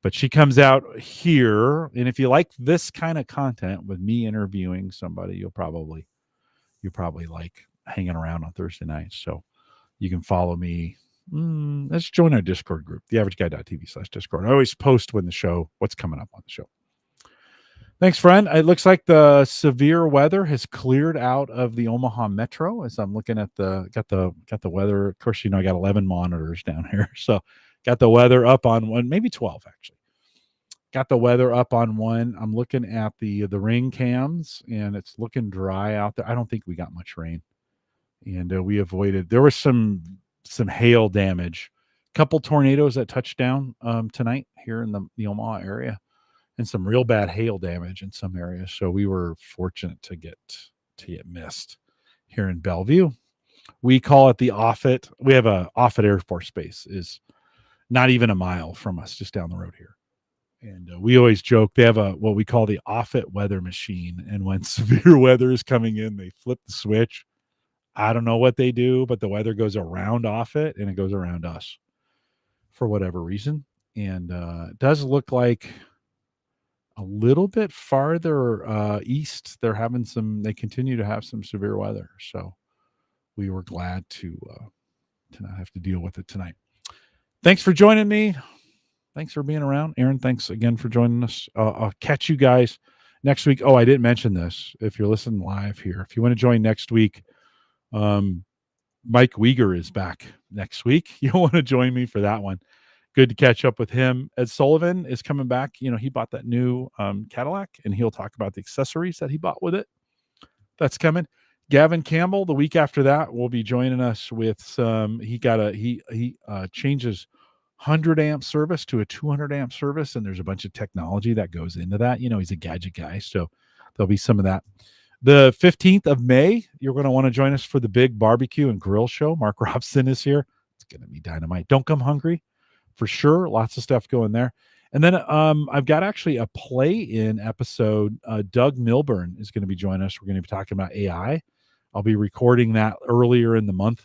but she comes out here, and if you like this kind of content with me interviewing somebody, you'll probably like hanging around on Thursday nights. So you can follow me. Let's join our Discord group, theaverageguy.tv/Discord. I always post what's coming up on the show. Thanks, friend. It looks like the severe weather has cleared out of the Omaha Metro as I'm looking at got the weather. Of course, I got 11 monitors down here. So got the weather up on one, maybe 12 actually. Got the weather up on one. I'm looking at the ring cams and it's looking dry out there. I don't think we got much rain. And we avoided, there was some hail damage, couple tornadoes that touched down tonight here in the Omaha area, and some real bad hail damage in some areas. So we were fortunate to get missed here in Bellevue. We call it the Offutt. We have a Offutt Air Force Base is not even a mile from us, just down the road here. And we always joke they have what we call the Offutt weather machine. And when severe weather is coming in, they flip the switch. I don't know what they do, but the weather goes around Offutt and it goes around us for whatever reason. And it does look like a little bit farther east, they continue to have some severe weather. So we were glad to not have to deal with it tonight. Thanks for joining me. Thanks for being around. Erin, thanks again for joining us. I'll catch you guys next week. Oh, I didn't mention this. If you're listening live here, if you want to join next week, Mike Uyghur is back next week. You'll want to join me for that one. Good to catch up with him. Ed Sullivan is coming back. He bought that new Cadillac, and he'll talk about the accessories that he bought with it. That's coming. Gavin Campbell, the week after that, will be joining us with some. He changes 100 amp service to a 200 amp service, and there's a bunch of technology that goes into that. He's a gadget guy, so there'll be some of that. The 15th of May, you're going to want to join us for the big barbecue and grill show. Mark Robson is here. It's going to be dynamite. Don't come hungry, for sure. Lots of stuff going there. And then I've got actually a play-in episode. Doug Milburn is going to be joining us. We're going to be talking about AI. I'll be recording that earlier in the month,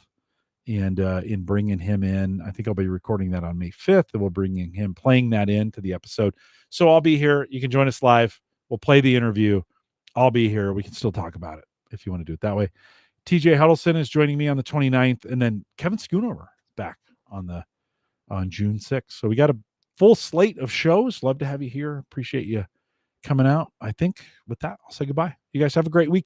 and in bringing him in. I think I'll be recording that on May 5th, and we'll bring him, playing that into the episode. So I'll be here. You can join us live. We'll play the interview. I'll be here. We can still talk about it if you want to do it that way. TJ Huddleston is joining me on the 29th, and then Kevin Schoonover back on June 6th. So we got a full slate of shows. Love to have you here. Appreciate you coming out. I think with that, I'll say goodbye. You guys have a great week.